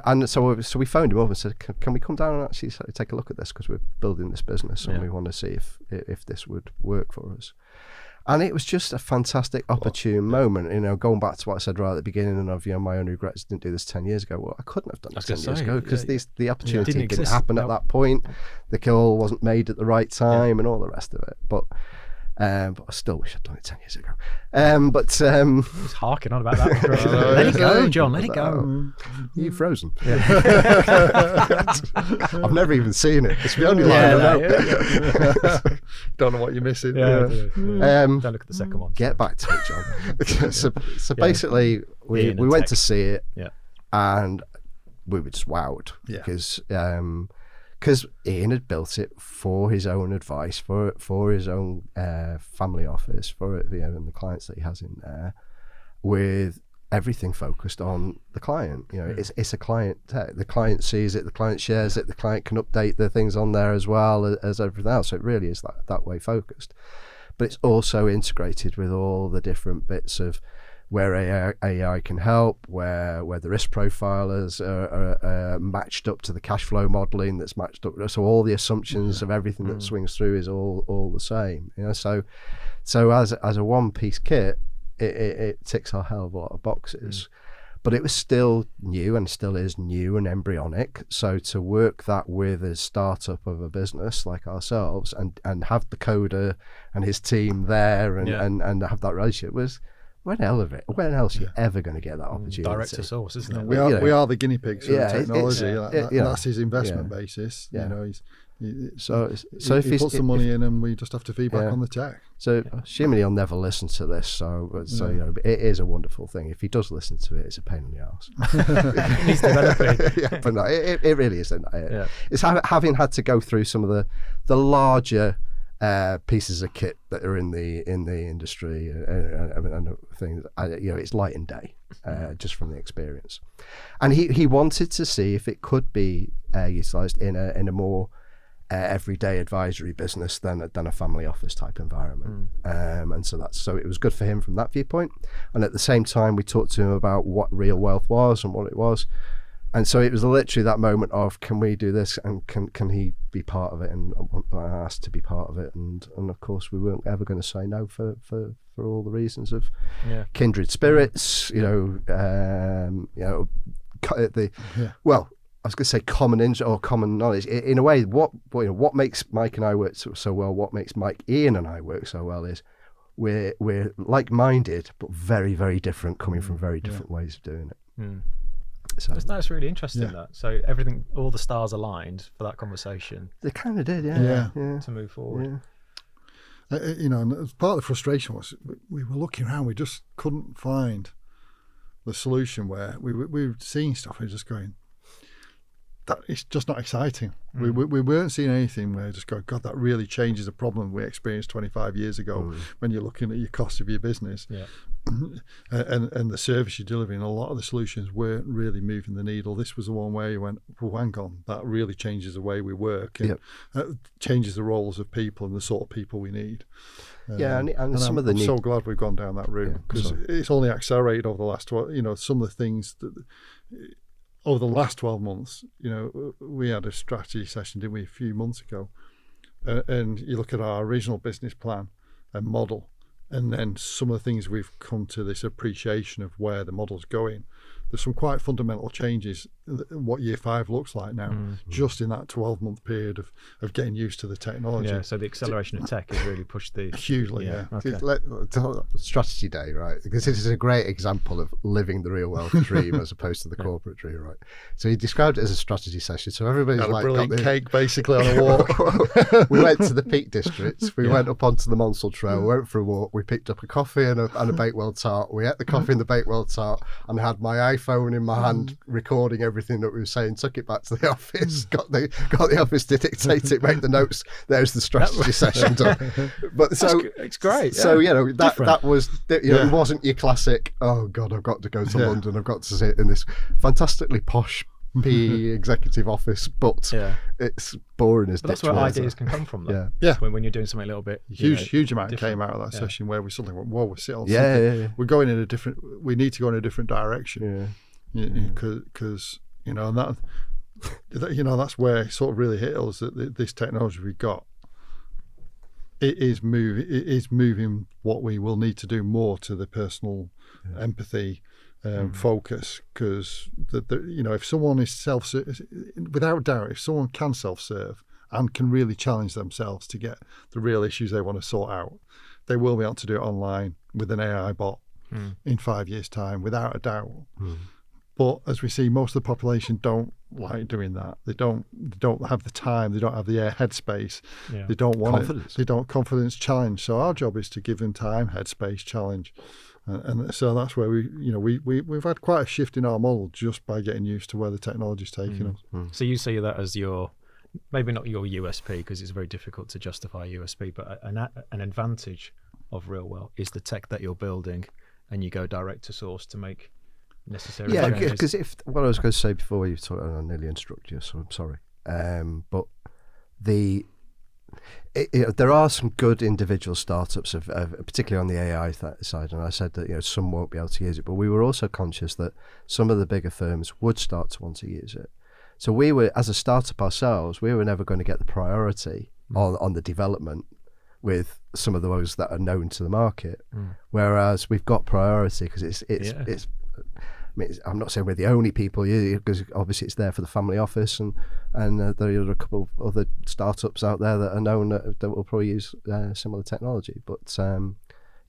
B: we phoned him up and said, can we come down and actually take a look at this, because we're building this business and we want to see if this would work for us. And it was just a fantastic opportune moment, going back to what I said right at the beginning of my own regrets, didn't do this 10 years ago. Well, I couldn't have done this 10 years ago, because the opportunity didn't happen at that point. The call wasn't made at the right time and all the rest of it. But I still wish I'd done it 10 years ago.
A: He's harking on about that. Let it go, John. Let it go.
B: You've frozen. I've never even seen it. It's the only line I know.
C: Don't know what you're missing.
A: Don't look at the second one.
B: Get back to it, John. so basically, we went to see it, and we were just wowed, because Ian had built it for his own advice, for his own family office, for and the clients that he has in there, with everything focused on the client. It's a client tech. The client sees it, the client shares it, the client can update the things on there as well as everything else. So it really is that way focused. But it's also integrated with all the different bits of where AI can help, where the risk profilers are matched up to the cash flow modelling that's matched up. So all the assumptions of everything that swings through is all the same. So as a one-piece kit, it ticks a hell of a lot of boxes. But it was still new, and still is new and embryonic. So to work that with a startup of a business like ourselves, and have the coder and his team there, and have that relationship was, when else are you ever going to get that opportunity?
A: Direct to source, isn't it?
C: We are the guinea pigs for technology. That's his investment
B: Yeah.
C: basis.
B: So
C: he puts the money in, and we just have to feedback on the tech.
B: So assuming he'll never listen to this, so it is a wonderful thing. If he does listen to it, it's a pain in the arse.
A: He's developing.
B: But no, it really isn't. It's having had to go through some of the larger pieces of kit that are in the industry and things. It's light and day, just from the experience. And he wanted to see if it could be utilised in a more everyday advisory business than a family office type environment. And so it was good for him from that viewpoint. And at the same time, we talked to him about what Real Wealth was and what it was. And so it was literally that moment of, can we do this, and can he be part of it? And I asked to be part of it, and of course we weren't ever going to say no for all the reasons of kindred spirits. Well, I was going to say common interest or common knowledge. In a way, what makes Mike and I work so well, what makes Ian and I work so well is we're like-minded but very, very different, coming from very different ways of doing it. So
A: that's really interesting. That so all the stars aligned for that conversation.
B: They kind of did,
A: to move forward.
C: And part of the frustration was we were looking around, we just couldn't find the solution. Where we were seeing stuff, and just going, that it's just not exciting. We weren't seeing anything where just go, God, that really changes a problem we experienced 25 years ago when you're looking at your cost of your business.
A: Yeah.
C: And the service you're delivering, a lot of the solutions weren't really moving the needle. This was the one where you went, well, hang on, that really changes the way we work and changes the roles of people and the sort of people we need.
B: And some of the
C: I'm so glad we've gone down that route, because it's only accelerated over the last 12, some of the things that over the last 12 months, we had a strategy session, didn't we, a few months ago, and you look at our original business plan and model, and then some of the things we've come to this appreciation of where the model's going. There's some quite fundamental changes in what year 5 looks like now, just in that 12-month period of getting used to the technology.
A: Yeah, so the acceleration of tech has really pushed the...
C: Hugely, yeah.
A: Okay.
B: Strategy day, right? Because this is a great example of living the real world dream as opposed to the corporate dream, right? So he described it as a strategy session. So everybody's
C: Had
B: like...
C: a brilliant cake, basically, on a walk.
B: We went to the Peak Districts. We went up onto the Monsell Trail. We went for a walk. We picked up a coffee and a Bakewell tart. We ate the coffee and the Bakewell tart, and I had my iPhone in my hand recording everything that we were saying, took it back to the office, got the office to dictate it, make the notes. There's the strategy session done. But so
A: it's great.
B: So that was it wasn't your classic, oh God, I've got to go to London, I've got to sit in this fantastically posh PE executive office, but it's boring as
A: that's where ideas can come from, though.
B: Yeah.
A: When you're doing something a little bit
C: huge amount
A: different.
C: came out of that session where we suddenly went, whoa, we're sitting on something.
B: Yeah.
C: We're going in a different, we need to go in a different direction. Because and that that's where it sort of really hit us, that this technology we got, it is moving what we will need to do more to the personal empathy focus, because if someone is without doubt, if someone can self-serve and can really challenge themselves to get the real issues they want to sort out, they will be able to do it online with an AI bot in 5 years' time, without a doubt. But as we see, most of the population don't like doing that. They don't have the time. They don't have the headspace. They don't want
B: confidence.
C: They don't confidence challenge. So our job is to give them time, headspace, challenge, and so that's where we've had quite a shift in our model just by getting used to where the technology's taking us.
A: So you see that as your, maybe not your USP, because it's very difficult to justify USP, but an advantage of real world is the tech that you're building, and you go direct to source to make necessary changes.
B: Because if what I was going to say before you talked, I nearly instructed you, so I'm sorry. But there are some good individual startups particularly on the AI side, and I said that some won't be able to use it, but we were also conscious that some of the bigger firms would start to want to use it. So we were, as a startup ourselves, we were never going to get the priority on the development with some of those that are known to the market, whereas we've got priority because it's I mean, I'm not saying we're the only people, because obviously it's there for the family office, and there are a couple of other startups out there that are known that will probably use similar technology. But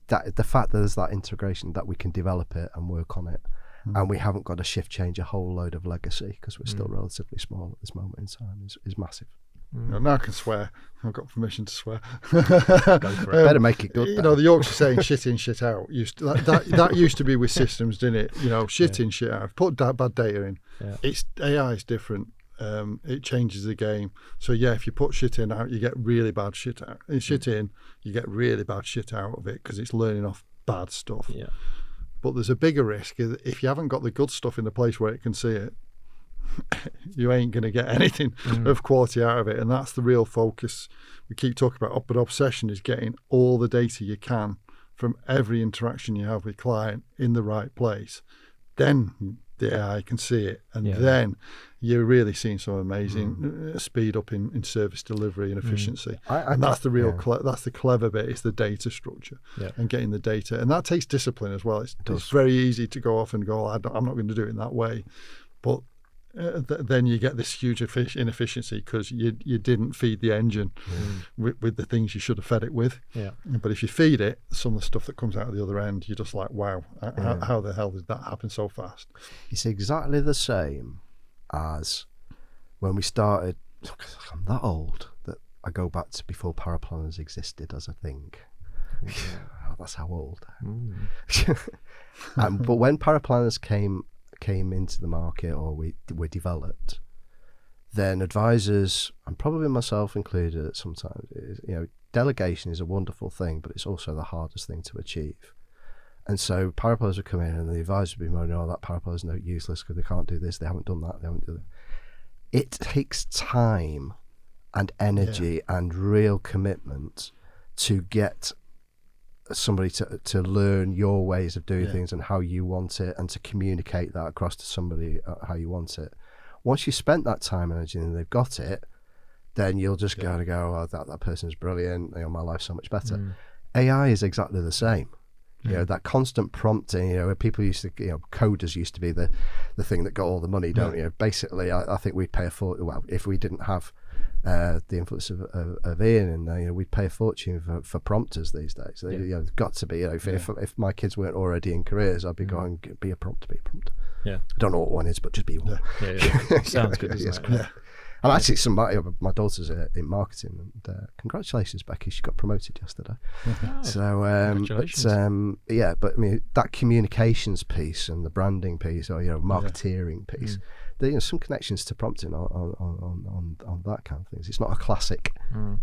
B: that the fact that there's that integration, that we can develop it and work on it, and we haven't got to change a whole load of legacy because we're still relatively small at this moment in time, is massive.
C: Now I can swear. I've got permission to swear.
A: Go for it.
B: Better make it good.
C: The Yorkshire saying "shit in, shit out." That used to be with systems, didn't it? Shit in, shit out. Put bad data in. It's AI is different. It changes the game. So if you put shit in out, you get really bad shit out. And shit in, you get really bad shit out of it because it's learning off bad stuff.
A: Yeah.
C: But there's a bigger risk if you haven't got the good stuff in the place where it can see it. You ain't going to get anything of quality out of it, and that's the real focus we keep talking about. But obsession is getting all the data you can from every interaction you have with client in the right place. Then the AI can see it, and then you're really seeing some amazing speed up in service delivery and efficiency. And that's the real that's the clever bit, is the data structure and getting the data, and that takes discipline as well. It's very easy to go off and go, I'm not going to do it in that way, but then you get this huge inefficiency because you didn't feed the engine with the things you should have fed it with. But if you feed it, some of the stuff that comes out of the other end, you're just like, wow, how the hell did that happen so fast?
B: It's exactly the same as when we started. I'm that old that I go back to before paraplanners existed as a thing. That's how old I am. But when paraplanners came into the market, or were developed, then advisors, and probably myself included sometimes, delegation is a wonderful thing, but it's also the hardest thing to achieve. And so power players would come in and the advisor would be moaning, that power player is useless because they can't do this, they haven't done that, they haven't done that. It takes time and energy and real commitment to get somebody to learn your ways of doing things and how you want it, and to communicate that across to somebody how you want it. Once you've spent that time and energy and they've got it, then you'll just go, that person's brilliant, my life's so much better. AI is exactly the same. That constant prompting, where people used to, coders used to be the thing that got all the money, don't you? Basically, I think we'd pay a fortune. Well, if we didn't have the influence of Ian, and we'd pay a fortune for prompters these days. They've got to be. If my kids weren't already in careers, I'd be going, be a prompter.
A: Yeah,
B: I don't know what one is, but just be one.
A: Sounds good, doesn't it?
B: Yeah. And actually, my daughter's in marketing, and congratulations, Becky, she got promoted yesterday. So,
A: congratulations.
B: But I mean, that communications piece and the branding piece, or marketeering piece, there's some connections to prompting on that kind of things. It's not a classic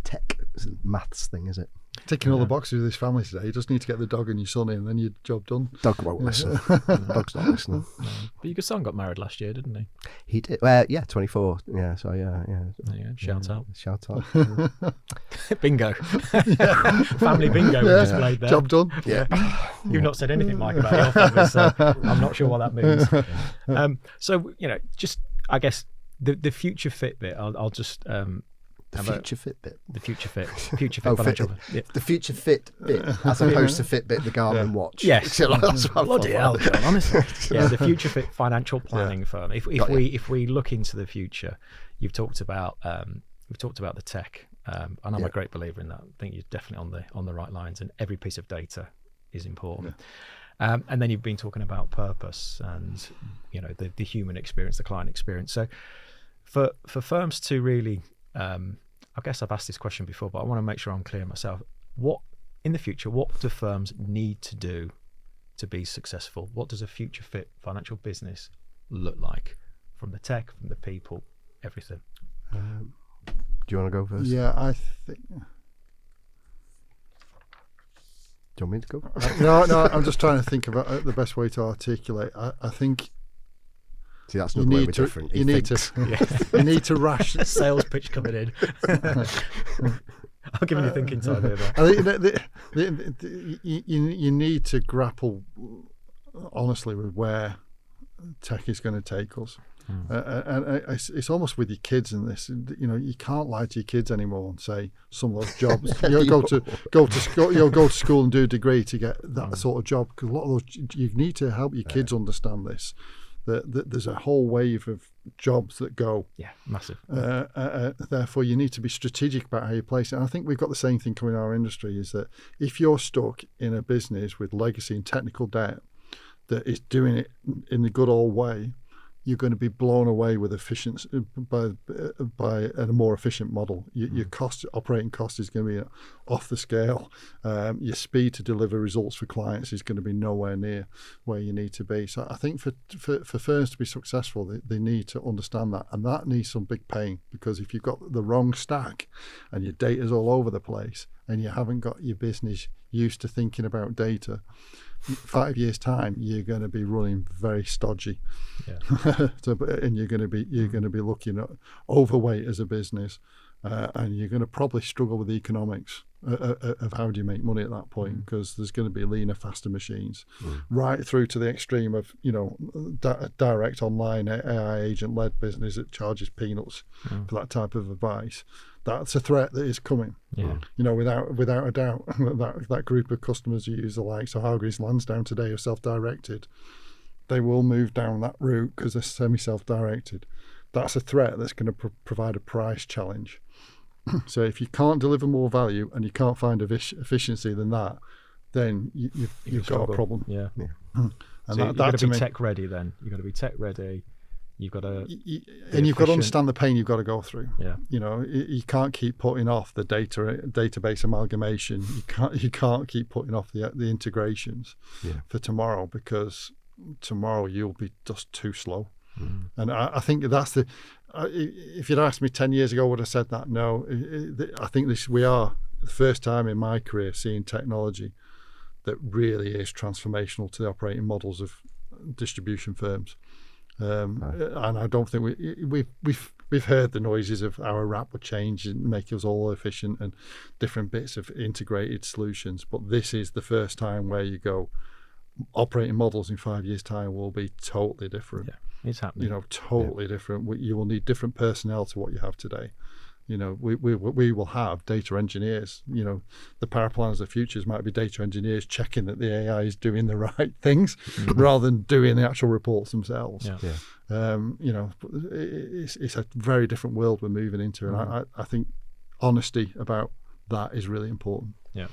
B: tech maths thing, is it?
C: Ticking all the boxes with this family today. You just need to get the dog and your son in, and then your job done.
B: Dog won't listen. Dog's not listening.
A: But your son got married last year, didn't he?
B: He did. 24. Yeah. So yeah.
A: There you go. Shout out.
B: Shout out.
A: Bingo. Family bingo we just played there.
C: Job done.
B: Yeah.
A: You've not said anything, Mike, about your family, so I'm not sure what that means. So just I guess the future fit bit. I'll just.
B: The future fit bit.
A: The future fit financial.
B: The future fit bit, as opposed to Fitbit, the Garmin watch.
A: Yes.
B: Bloody
A: hell, John, honestly. Yeah, the future fit financial planning firm. If we look into the future, we've talked about the tech, and I'm a great believer in that. I think you're definitely on the right lines, and every piece of data is important. And then you've been talking about purpose and the human experience, the client experience. So for firms to really I guess I've asked this question before, but I want to make sure I'm clear myself. What do firms need to do to be successful? What does a future fit financial business look like, from the tech, from the people, everything?
B: Do you want to go first?
C: Yeah, I think.
B: Do you want me to go?
C: No, I'm just trying to think about the best way to articulate. I think.
B: See, that's not where we're different.
C: You need to ration.
A: Sales pitch coming in. I'll give you thinking time here.
C: I think you need to grapple honestly with where tech is going to take us. And it's almost with your kids in this. You can't lie to your kids anymore and say some of those jobs. Go to school and do a degree to get that sort of job, because a lot of those you need to help your kids understand this. That there's a whole wave of jobs that go.
A: Yeah, massive.
C: Therefore, you need to be strategic about how you place it. And I think we've got the same thing coming in our industry, is that if you're stuck in a business with legacy and technical debt that is doing it in the good old way, you're going to be blown away with efficiency by a more efficient model. Your operating cost is going to be off the scale. Your speed to deliver results for clients is going to be nowhere near where you need to be. So I think for firms to be successful, they need to understand that, and that needs some big pain, because if you've got the wrong stack and your data's all over the place and you haven't got your business used to thinking about data, 5 years time you're going to be running very stodgy. And you're going to be looking at overweight as a business, and you're going to probably struggle with the economics of how do you make money at that point, because there's going to be leaner, faster machines, right through to the extreme of direct online AI agent led business that charges peanuts for that type of advice. That's a threat that is coming. Without a doubt. that group of customers who use the likes of Hargreaves Lansdown today are self-directed. They will move down that route because they're semi-self-directed. That's a threat that's going to provide a price challenge. So if you can't deliver more value and you can't find efficiency than that, then you've got a problem.
A: And so you've got to be tech ready. Then you've got to be tech ready. You've got to,
C: and you've got to understand the pain you've got to go through.
A: Yeah,
C: you can't keep putting off the database amalgamation. You can't keep putting off the integrations for tomorrow, because tomorrow you'll be just too slow. And I think that's if you'd asked me 10 years ago, would I have said that? No. I think we are the first time in my career seeing technology that really is transformational to the operating models of distribution firms. And I don't think we've heard the noises of our wrap would change and make us all efficient and different bits of integrated solutions. But this is the first time where you go, operating models in 5 years' time will be totally different.
A: Yeah, it's happening.
C: Totally different. You will need different personnel to what you have today. We will have data engineers. The power planners of the futures might be data engineers checking that the AI is doing the right things rather than doing the actual reports themselves. It's a very different world we're moving into, and I think honesty about that is really important.
A: Yeah.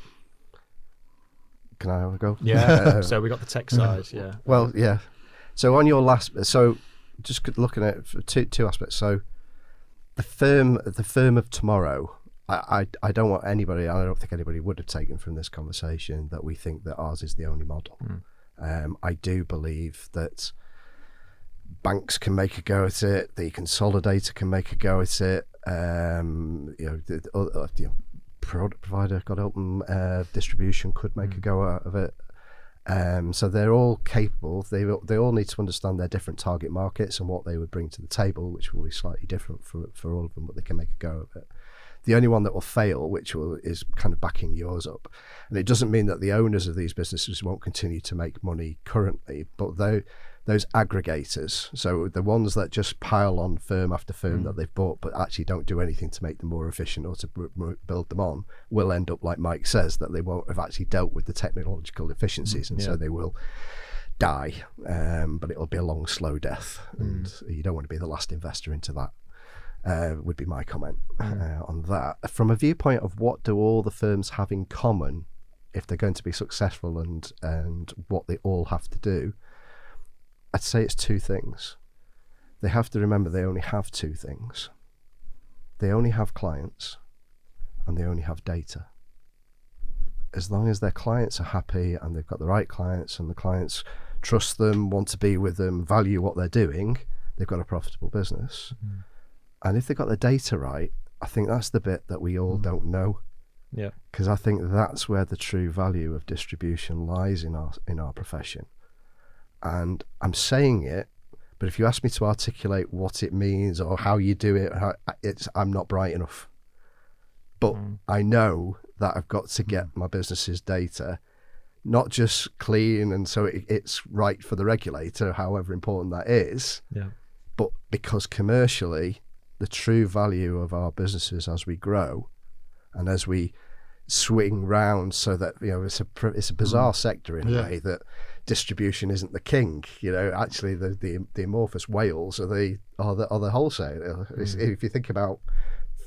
B: Can I have a go?
A: Yeah. So we got the tech side. Yeah.
B: Well, yeah. So on your last, just looking at it for two aspects. So the firm of tomorrow. I don't want anybody. I don't think anybody would have taken from this conversation that we think that ours is the only model. I do believe that banks can make a go at it. The consolidator can make a go at it. Product provider, God help them, distribution could make a go out of it. So they're all capable. They all need to understand their different target markets and what they would bring to the table, which will be slightly different for all of them, but they can make a go of it. The only one that will fail, is kind of backing yours up. And it doesn't mean that the owners of these businesses won't continue to make money currently, but those aggregators, so the ones that just pile on firm after firm that they've bought but actually don't do anything to make them more efficient or to build them on, will end up, like Mike says, that they won't have actually dealt with the technological efficiencies, and so they will die, but it'll be a long, slow death, and you don't want to be the last investor into that. Would be my comment on that. From a viewpoint of what do all the firms have in common if they're going to be successful, and what they all have to do, I'd say it's two things. They have to remember they only have two things. They only have clients, and they only have data. As long as their clients are happy and they've got the right clients and the clients trust them, want to be with them, value what they're doing, they've got a profitable business. And if they've got the data right, I think that's the bit that we all don't know.
A: Yeah.
B: Because I think that's where the true value of distribution lies in our profession. And I'm saying it, but if you ask me to articulate what it means or how you do it, I'm not bright enough. But I know that I've got to get my business's data not just clean and so it's right for the regulator, however important that is, but because commercially, the true value of our businesses as we grow and as we swing round, so that it's a bizarre sector in a way that distribution isn't the king. Actually the amorphous whales are the wholesale. If you think about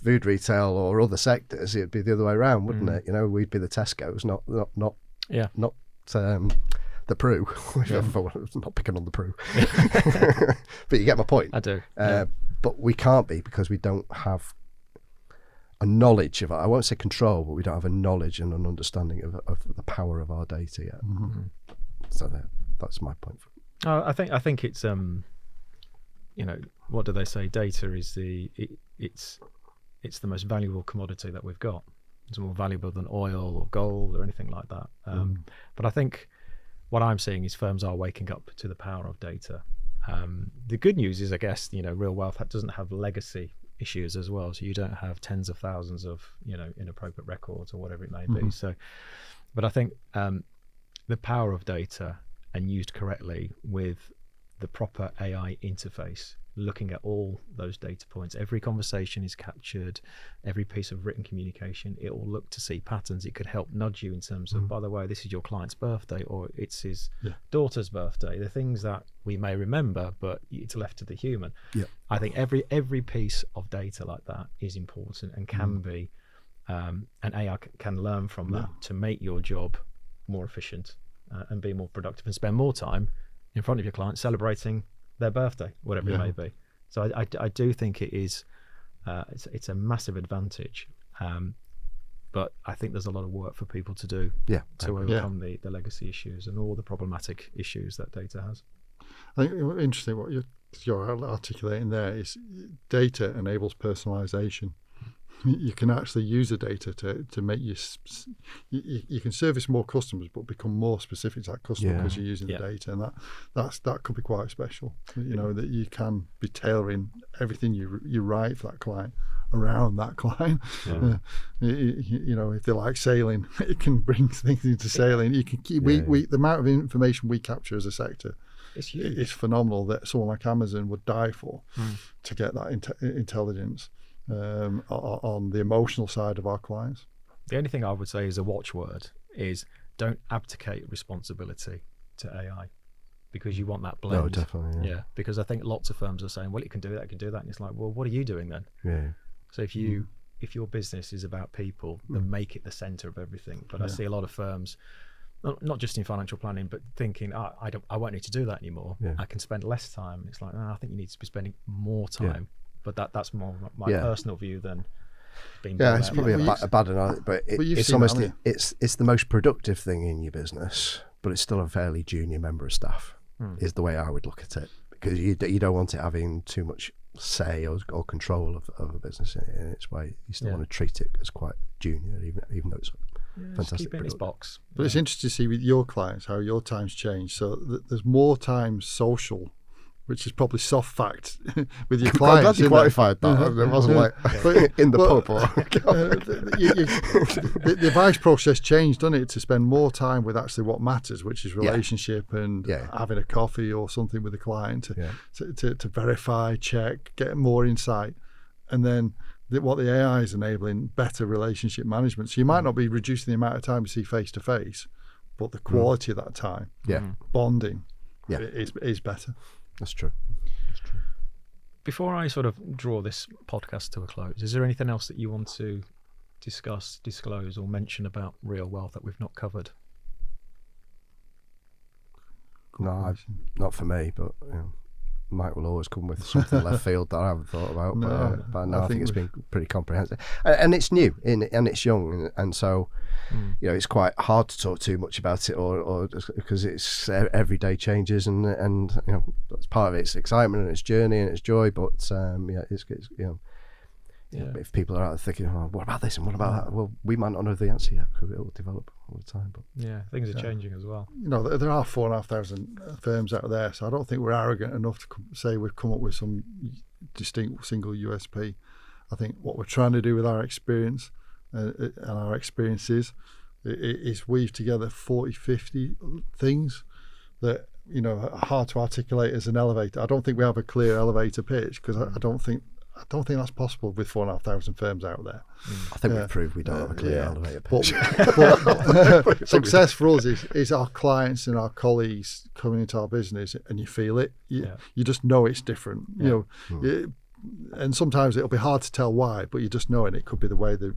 B: food retail or other sectors, it'd be the other way around, wouldn't it? We'd be the Tesco's, not the Pru. Not picking on the Pru. But you get my point.
A: I do.
B: But we can't be, because we don't have a knowledge of it. I won't say control, but we don't have a knowledge and an understanding of the power of our data yet. So that's my point.
A: I think it's what do they say? Data is it's the most valuable commodity that we've got. It's more valuable than oil or gold or anything like that. But I think what I'm seeing is firms are waking up to the power of data. The good news is, I guess, real wealth doesn't have legacy issues as well. So you don't have tens of thousands of, inappropriate records or whatever it may be. So, but I think the power of data, and used correctly with the proper AI interface, looking at all those data points, every conversation is captured, every piece of written communication, it will look to see patterns. It could help nudge you in terms of, by the way, this is your client's birthday, or it's his daughter's birthday, the things that we may remember, but it's left to the human. I think every piece of data like that is important and can be, and AI can learn from that to make your job more efficient and be more productive and spend more time in front of your client celebrating their birthday, whatever it may be. So I do think it is it's a massive advantage, but I think there's a lot of work for people to do to overcome the legacy issues and all the problematic issues that data has.
C: I think interesting what you're you're articulating there, is data enables personalization. You can actually use the data to make you can service more customers, but become more specific to that customer because you're using the data, and that could be quite special. That you can be tailoring everything you write for that client around that client. If they like sailing, it can bring things into sailing. You can keep the amount of information we capture as a sector. It's phenomenal that someone like Amazon would die for to get that intelligence. On the emotional side of our clients.
A: The only thing I would say is a watchword is don't abdicate responsibility to AI, because you want that blend.
B: No, definitely.
A: Yeah, because I think lots of firms are saying, well, it can do that, and it's like, well, what are you doing then?
B: Yeah.
A: So if your business is about people, then make it the center of everything. But I see a lot of firms, not just in financial planning, but thinking, I won't need to do that anymore. I can spend less time. It's like, I think you need to be spending more time. But that's more my personal view than being.
B: Yeah, it's probably a bad analogy, but it's almost it's the most productive thing in your business, but it's still a fairly junior member of staff. Is the way I would look at it, because you don't want it having too much say or control of a business in its way. You still want to treat it as quite junior, even though it's fantastic.
A: Keep it in its box.
C: But it's interesting to see with your clients how your times change. So there's more time social, which is probably soft fact with your clients.
B: I'm glad you qualified that. It wasn't like in the pub.
C: The advice process changed, doesn't it, to spend more time with actually what matters, which is relationship and having a coffee or something with the client to verify, check, get more insight. And then what the AI is enabling, better relationship management. So you might not be reducing the amount of time you see face to face, but the quality of that time, bonding, is better.
B: That's true.
A: Before I sort of draw this podcast to a close, is there anything else that you want to discuss, disclose, or mention about real wealth that we've not covered?
B: No, not for me, but Mike will always come with something left field that I haven't thought about. But I think it's been pretty comprehensive, and it's new and it's young, and so it's quite hard to talk too much about it, or because it's everyday changes, and that's part of its excitement and its journey and its joy. But it's if people are out there thinking, what about this and what about that? Well, we might not know the answer yet because it will develop all the time. But
A: things are changing as well.
C: There are 4,500 firms out there, so I don't think we're arrogant enough to say we've come up with some distinct single USP. I think what we're trying to do with our experience and our experiences is weave together 40, 50 things that are hard to articulate as an elevator. I don't think we have a clear elevator pitch, because I don't think that's possible with 4,500 firms out there.
B: I think we've proved we don't have a clear elevator pitch.
C: But success for us is our clients and our colleagues coming into our business, and you feel it. You just know it's different. And sometimes it'll be hard to tell why, but you just know it. It could be the way the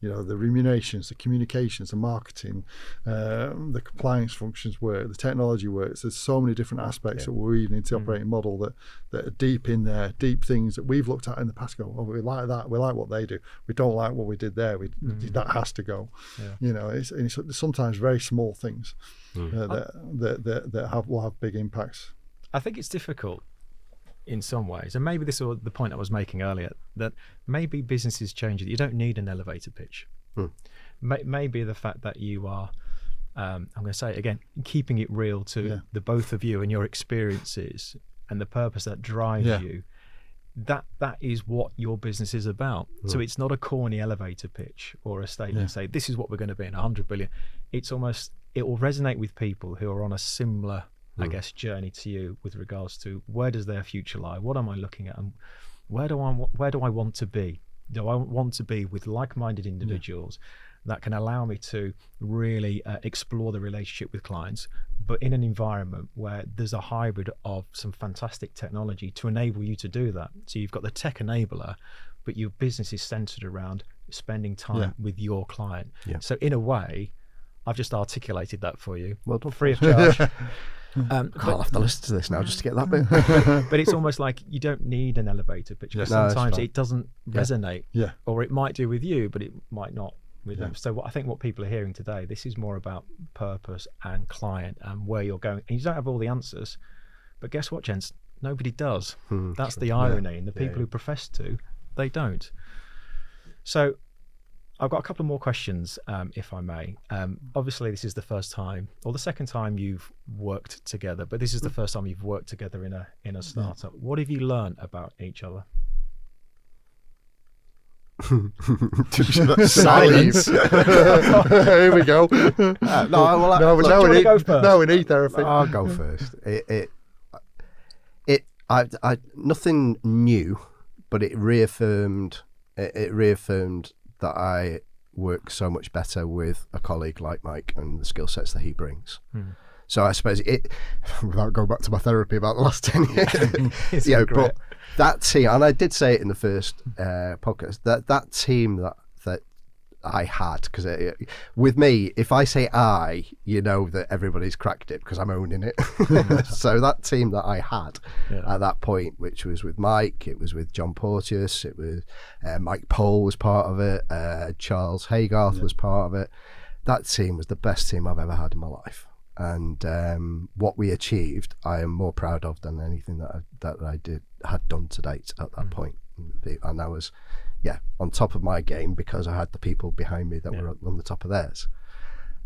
C: remunerations, the communications, the marketing, the compliance functions work, the technology works. There's so many different aspects that we're weaving into the operating model that are deep in there, deep things that we've looked at in the past. We like that. We like what they do. We don't like what we did there. That has to go. It's sometimes very small things that will have big impacts.
A: I think it's difficult in some ways, and maybe this is the point I was making earlier, that maybe businesses change, that you don't need an elevator pitch. Maybe the fact that you are I'm going to say it again, keeping it real to the both of you and your experiences and the purpose that drives you, that is what your business is about. So it's not a corny elevator pitch or a statement say this is what we're going to be in 100 billion. It's almost, it will resonate with people who are on a similar I guess journey to you with regards to where does their future lie, what am I looking at, and where do I want to be? Do I want to be with like-minded individuals that can allow me to really explore the relationship with clients, but in an environment where there's a hybrid of some fantastic technology to enable you to do that. So you've got the tech enabler, but your business is centered around spending time with your client. So in a way, I've just articulated that for you,
B: well done,
A: free of charge.
B: I'll have to listen to this now just to get that bit.
A: But it's almost like you don't need an elevator pitch, because sometimes it doesn't resonate, or it might do with you, but it might not with them. So I think what people are hearing today, this is more about purpose and client and where you're going. And you don't have all the answers, but guess what, gents? nobody does. That's the irony. And the people who profess to, they don't. So I've got a couple of more questions, if I may. Obviously, this is the first time, or the second time you've worked together, but this is the first time you've worked together in a startup. What have you learned about each other?
B: Silence.
C: Here we go.
B: No,
C: we need therapy.
B: I'll go first. I nothing new, but it reaffirmed that I work so much better with a colleague like Mike and the skill sets that he brings. So I suppose without going back to my therapy about the last 10 years, but that team, and I did say it in the first podcast, that team that I had, because with me, if I say I, you know that everybody's cracked it because I'm owning it. So that team that I had at that point, which was with Mike, it was with John Porteous, it was Mike Toole was part of it, Charles Haygarth was part of it. That team was the best team I've ever had in my life. And what we achieved, I am more proud of than anything that I had done to date at that point. And I was, on top of my game because I had the people behind me that were on the top of theirs.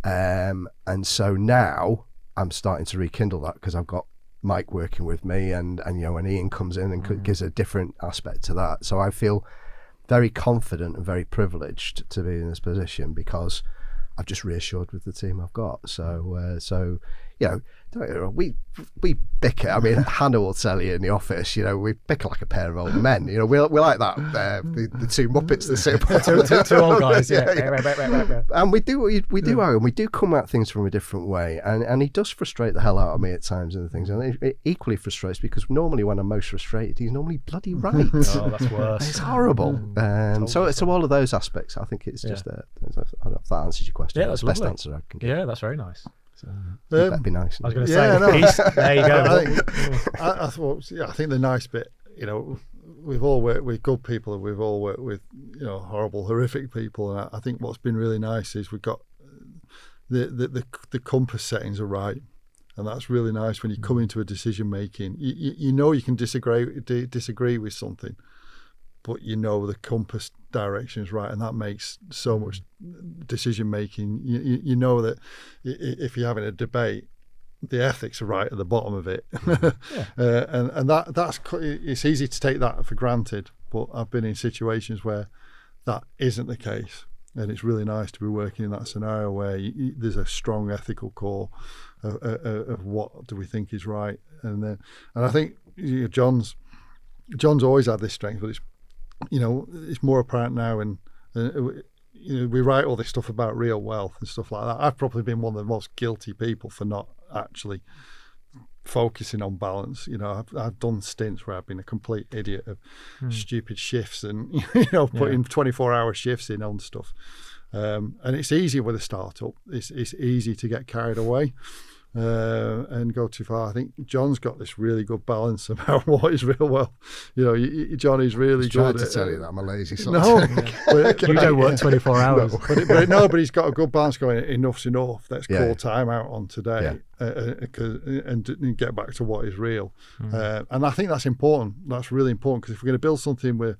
B: And so now I'm starting to rekindle that because I've got Mike working with me, and when Ian comes in and gives a different aspect to that. So I feel very confident and very privileged to be in this position because I've just reassured with the team I've got. So we bicker. I mean, Hannah will tell you in the office, we bicker like a pair of old men. We're like that. The two Muppets that sit
A: two old guys,
B: And we do, and we do come at things from a different way. And he does frustrate the hell out of me at times and things. And it equally frustrates because normally when I'm most frustrated, he's normally bloody right.
A: Oh, that's worse.
B: It's horrible. So all of those aspects, I think it's just I don't know if that answers your question.
A: Yeah, that's
B: the best
A: lovely.
B: answer I can give.
A: Yeah, that's very nice.
B: So, that'd be nice.
A: I was going to say, peace. There you go.
C: I think the nice bit, we've all worked with good people and we've all worked with, horrible, horrific people. And I think what's been really nice is we've got the compass settings are right. And that's really nice when you come into a decision making. You can disagree with something, but the compass direction is right, and that makes so much decision making. You know that if you're having a debate, the ethics are right at the bottom of it. And that's it's easy to take that for granted, but I've been in situations where that isn't the case, and it's really nice to be working in that scenario where there's a strong ethical core of what do we think is right, and I think John's always had this strength, but it's more apparent now, and we write all this stuff about real wealth and stuff like that. I've probably been one of the most guilty people for not actually focusing on balance. I've done stints where I've been a complete idiot of stupid shifts and putting 24-hour shifts in on stuff. And it's easy with a startup. It's easy to get carried away and go too far. I think John's got this really good balance about what is real wealth. Johnny's really good.
B: To tell you that I'm a lazy son.
C: No,
A: but you don't work 24 hours.
C: But he's got a good balance going. Enough's enough. Let's call time out on today and get back to what is real. And I think that's important. That's really important because if we're going to build something where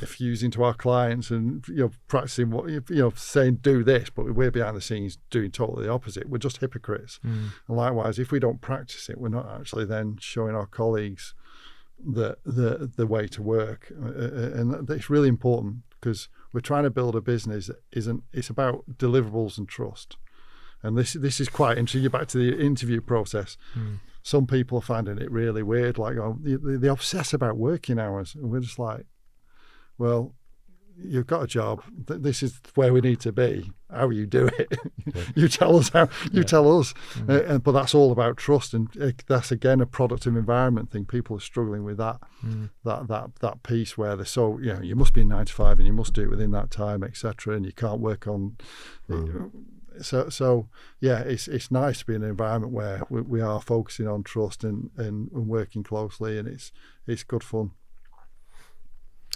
C: effusing to our clients and practicing what saying do this, but we're behind the scenes doing totally the opposite. We're just hypocrites. And likewise, if we don't practice it, we're not actually then showing our colleagues the way to work. And it's really important because we're trying to build a business that it's about deliverables and trust. And this is quite interesting. You're back to the interview process. Some people are finding it really weird, like they obsess about working hours, and we're just like, well, you've got a job. This is where we need to be. How you do it, you tell us how. You tell us. But that's all about trust, and that's again a product of environment thing. People are struggling with that piece where they're so you must be in 9 to 5 and you must do it within that time, etc. And you can't work on. So it's nice to be in an environment where we are focusing on trust and working closely, and it's good fun.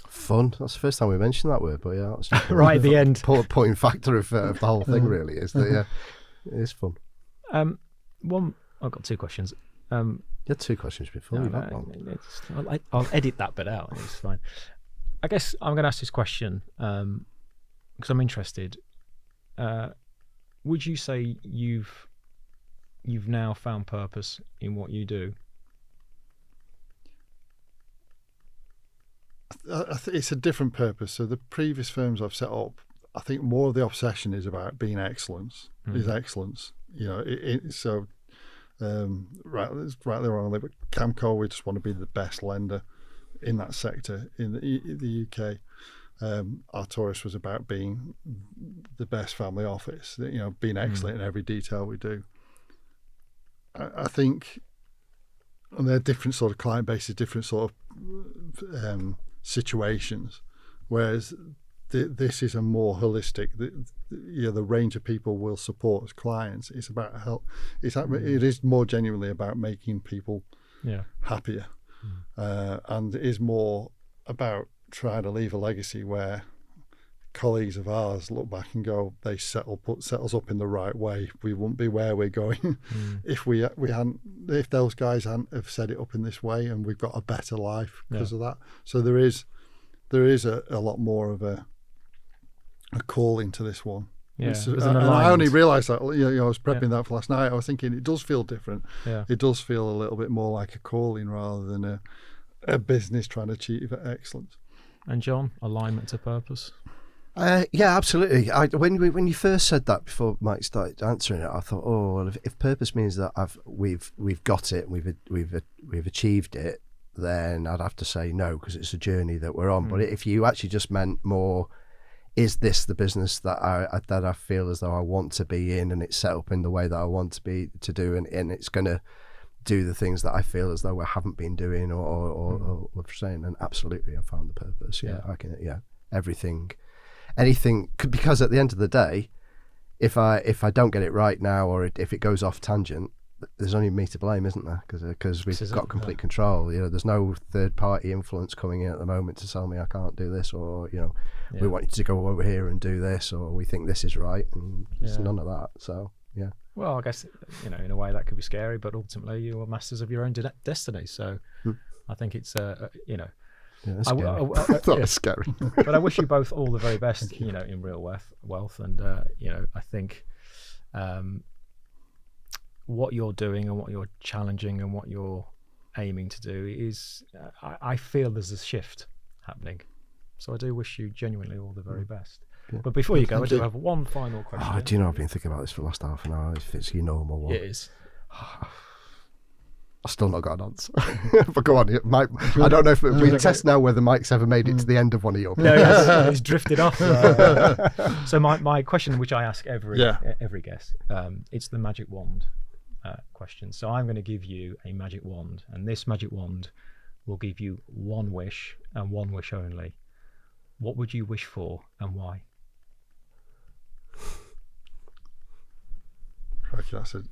B: Fun. That's the first time we mentioned that word, but that's just
A: right at the end.
B: Point factor of the whole thing really is that it is fun.
A: I've got two questions.
B: You had 2 questions before. You had one.
A: I'll edit that bit out. It's fine. I guess I'm going to ask this question because I'm interested. Would you say you've now found purpose in what you do?
C: It's a different purpose. So the previous firms I've set up, I think more of the obsession is about being excellence. Is excellence. Rightly or wrongly, but Camco, we just want to be the best lender in that sector in the UK. Artoris was about being the best family office. Being excellent in every detail we do. I think, and they're different sort of client bases, different sort of situations, whereas this is a more holistic. The range of people we'll support as clients. It's about help. It is more genuinely about making people happier, and it is more about trying to leave a legacy where colleagues of ours look back and go, they set us up in the right way. We wouldn't be where we're going if those guys hadn't have set it up in this way, and we've got a better life because of that. So there is a lot more of a calling to this one. I only realised that. I was prepping that for last night. I was thinking it does feel different. It does feel a little bit more like a calling rather than a business trying to achieve excellence.
A: And John, alignment to purpose.
B: Yeah, absolutely. When you first said that before Mike started answering it, I thought, oh, well, if purpose means that we've got it, we've achieved it, then I'd have to say no, because it's a journey that we're on. But if you actually just meant more, is this the business that I feel as though I want to be in, and it's set up in the way that I want to do, and it's going to do the things that I feel as though I haven't been doing or saying, and absolutely I found the purpose. Anything, because at the end of the day, if I don't get it right now, or if it goes off tangent, there's only me to blame, isn't there? Because we've got complete control. There's no third party influence coming in at the moment to tell me I can't do this, or we want you to go over here and do this, or we think this is right, and there's none of that. So yeah.
A: Well, I guess in a way that could be scary, but ultimately you are masters of your own destiny. So I think it's
B: Yeah, that's scary. That's scary.
A: But I wish you both all the very best, in real wealth, and I think what you're doing and what you're challenging and what you're aiming to do is, I feel there's a shift happening. So I do wish you genuinely all the very best. Yeah. But before you go, I do have one final question.
B: Do you know, I've been thinking about this for the last half an hour. If it's your normal one,
A: it is.
B: I've still not got an answer. But go on, Mike. I don't know if we test now whether Mike's ever made it to the end of one of your.
A: No, he's drifted off. So my question, which I ask every guest, it's the magic wand question. So I'm going to give you a magic wand, and this magic wand will give you one wish and one wish only. What would you wish for and why?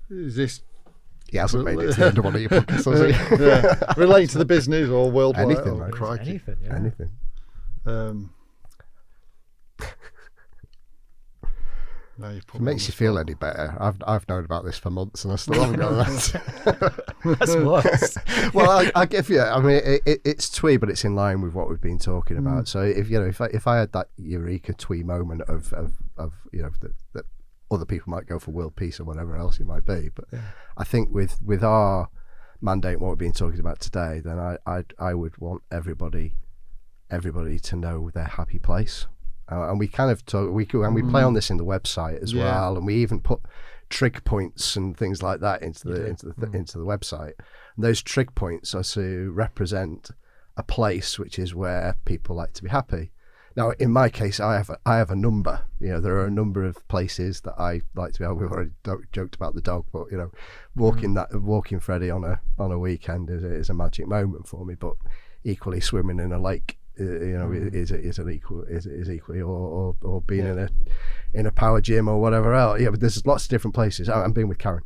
C: Is this?
B: He hasn't made it to the end of one of your podcasts, has he?
C: Yeah. Relating to the business or worldwide?
B: Anything,
C: right?
B: Crikey.
A: Anything, yeah.
B: Anything.
C: No,
B: if it makes you feel any better, I've known about this for months and I still haven't got an answer.
A: That's worse.
B: Well, I give you. I mean, it's twee, but it's in line with what we've been talking about. So if I had that eureka twee moment of that other people might go for world peace or whatever else it might be, but I think with our mandate, what we've been talking about today, then I would want everybody to know their happy place. And we kind of talk, we play on this in the website as well, and we even put trig points and things like that into the website. And those trig points are to represent a place which is where people like to be happy. Now, in my case, I have a number. There are a number of places that I like to be. We've already joked about the dog, but walking Freddie on a weekend is a magic moment for me. But equally, swimming in a lake, is equally, or being in a power gym or whatever else. Yeah, but there's lots of different places. I'm being with Karen.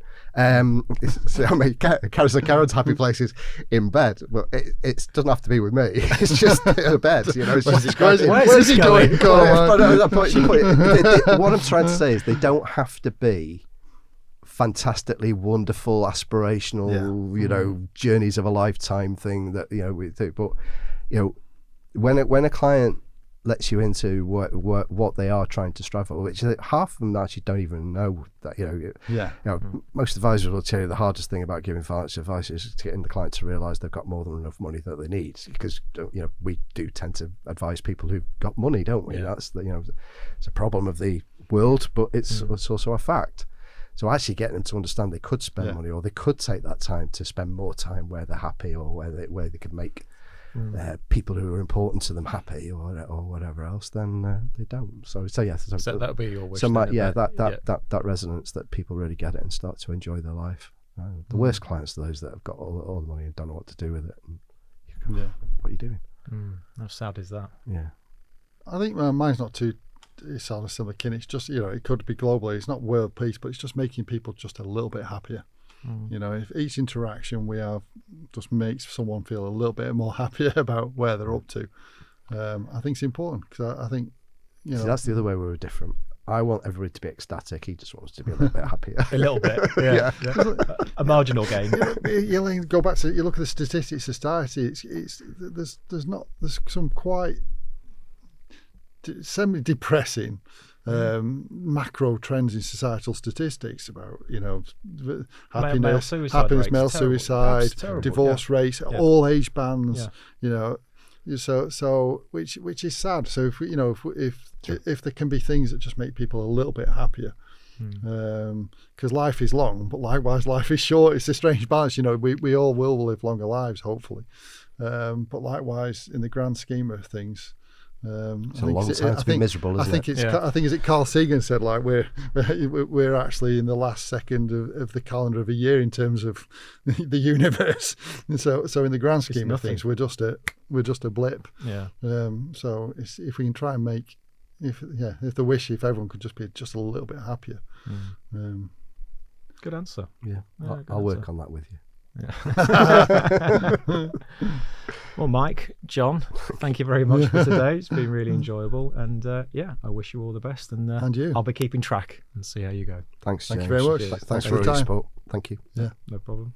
B: Karen's happy places in bed, but it doesn't have to be with me. It's just her bed. Where's he going? What I'm trying to say is they don't have to be fantastically wonderful, aspirational, you know, journeys of a lifetime thing that, you know, we do. But, you know, when a client lets you into what they are trying to strive for, which half of them actually don't even know that, you know, most advisors will tell you the hardest thing about giving financial advice is getting the client to realise they've got more than enough money that they need, because, you know, we do tend to advise people who've got money, don't we? That's the, you know, it's a problem of the world, but it's also a fact. So actually getting them to understand they could spend money, or they could take that time to spend more time where they're happy, or where they could make people who are important to them happy, or whatever else, then they don't. So yeah.
A: So that'll be your wish.
B: So that resonance, that people really get it and start to enjoy their life. The worst clients are those that have got all the money and don't know what to do with it. And you go, what are you doing?
A: How sad is that?
B: Yeah.
C: I think mine's not too. It's on a similar kin. It's just, you know, it could be globally. It's not world peace, but it's just making people just a little bit happier. You know, if each interaction we have just makes someone feel a little bit more happier about where they're up to, I think it's important, because I think, you know,
B: that's the other way we were different. I want everybody to be ecstatic. He just wants to be a little bit happier.
A: A little bit, yeah. A marginal gain.
C: You go back to, you look at the statistics society. There's some quite semi-depressing macro trends in societal statistics about, you know, happiness, male suicide, divorce rates, all age bands, you know, so which is sad. So if we, you know, if there can be things that just make people a little bit happier, because life is long, but likewise life is short. It's a strange balance, you know. We all will live longer lives, hopefully, but likewise in the grand scheme of things.
B: It's a long time to be miserable, isn't it?
C: I think, is it Carl Sagan said, like, we're actually in the last second of the calendar of a year in terms of the universe. And so in the grand scheme of things, we're just a blip. So if we can try and make, if everyone could just be just a little bit happier.
A: Good answer.
B: I'll work on that with you.
A: Well, Mike, John, thank you very much for today. It's been really enjoyable, and I wish you all the best, and you. I'll be keeping track and see how you go.
B: Thanks,
C: Thank
B: James.
C: you very much.
B: Thanks for your support. Thank you.
C: Yeah,
A: no problem.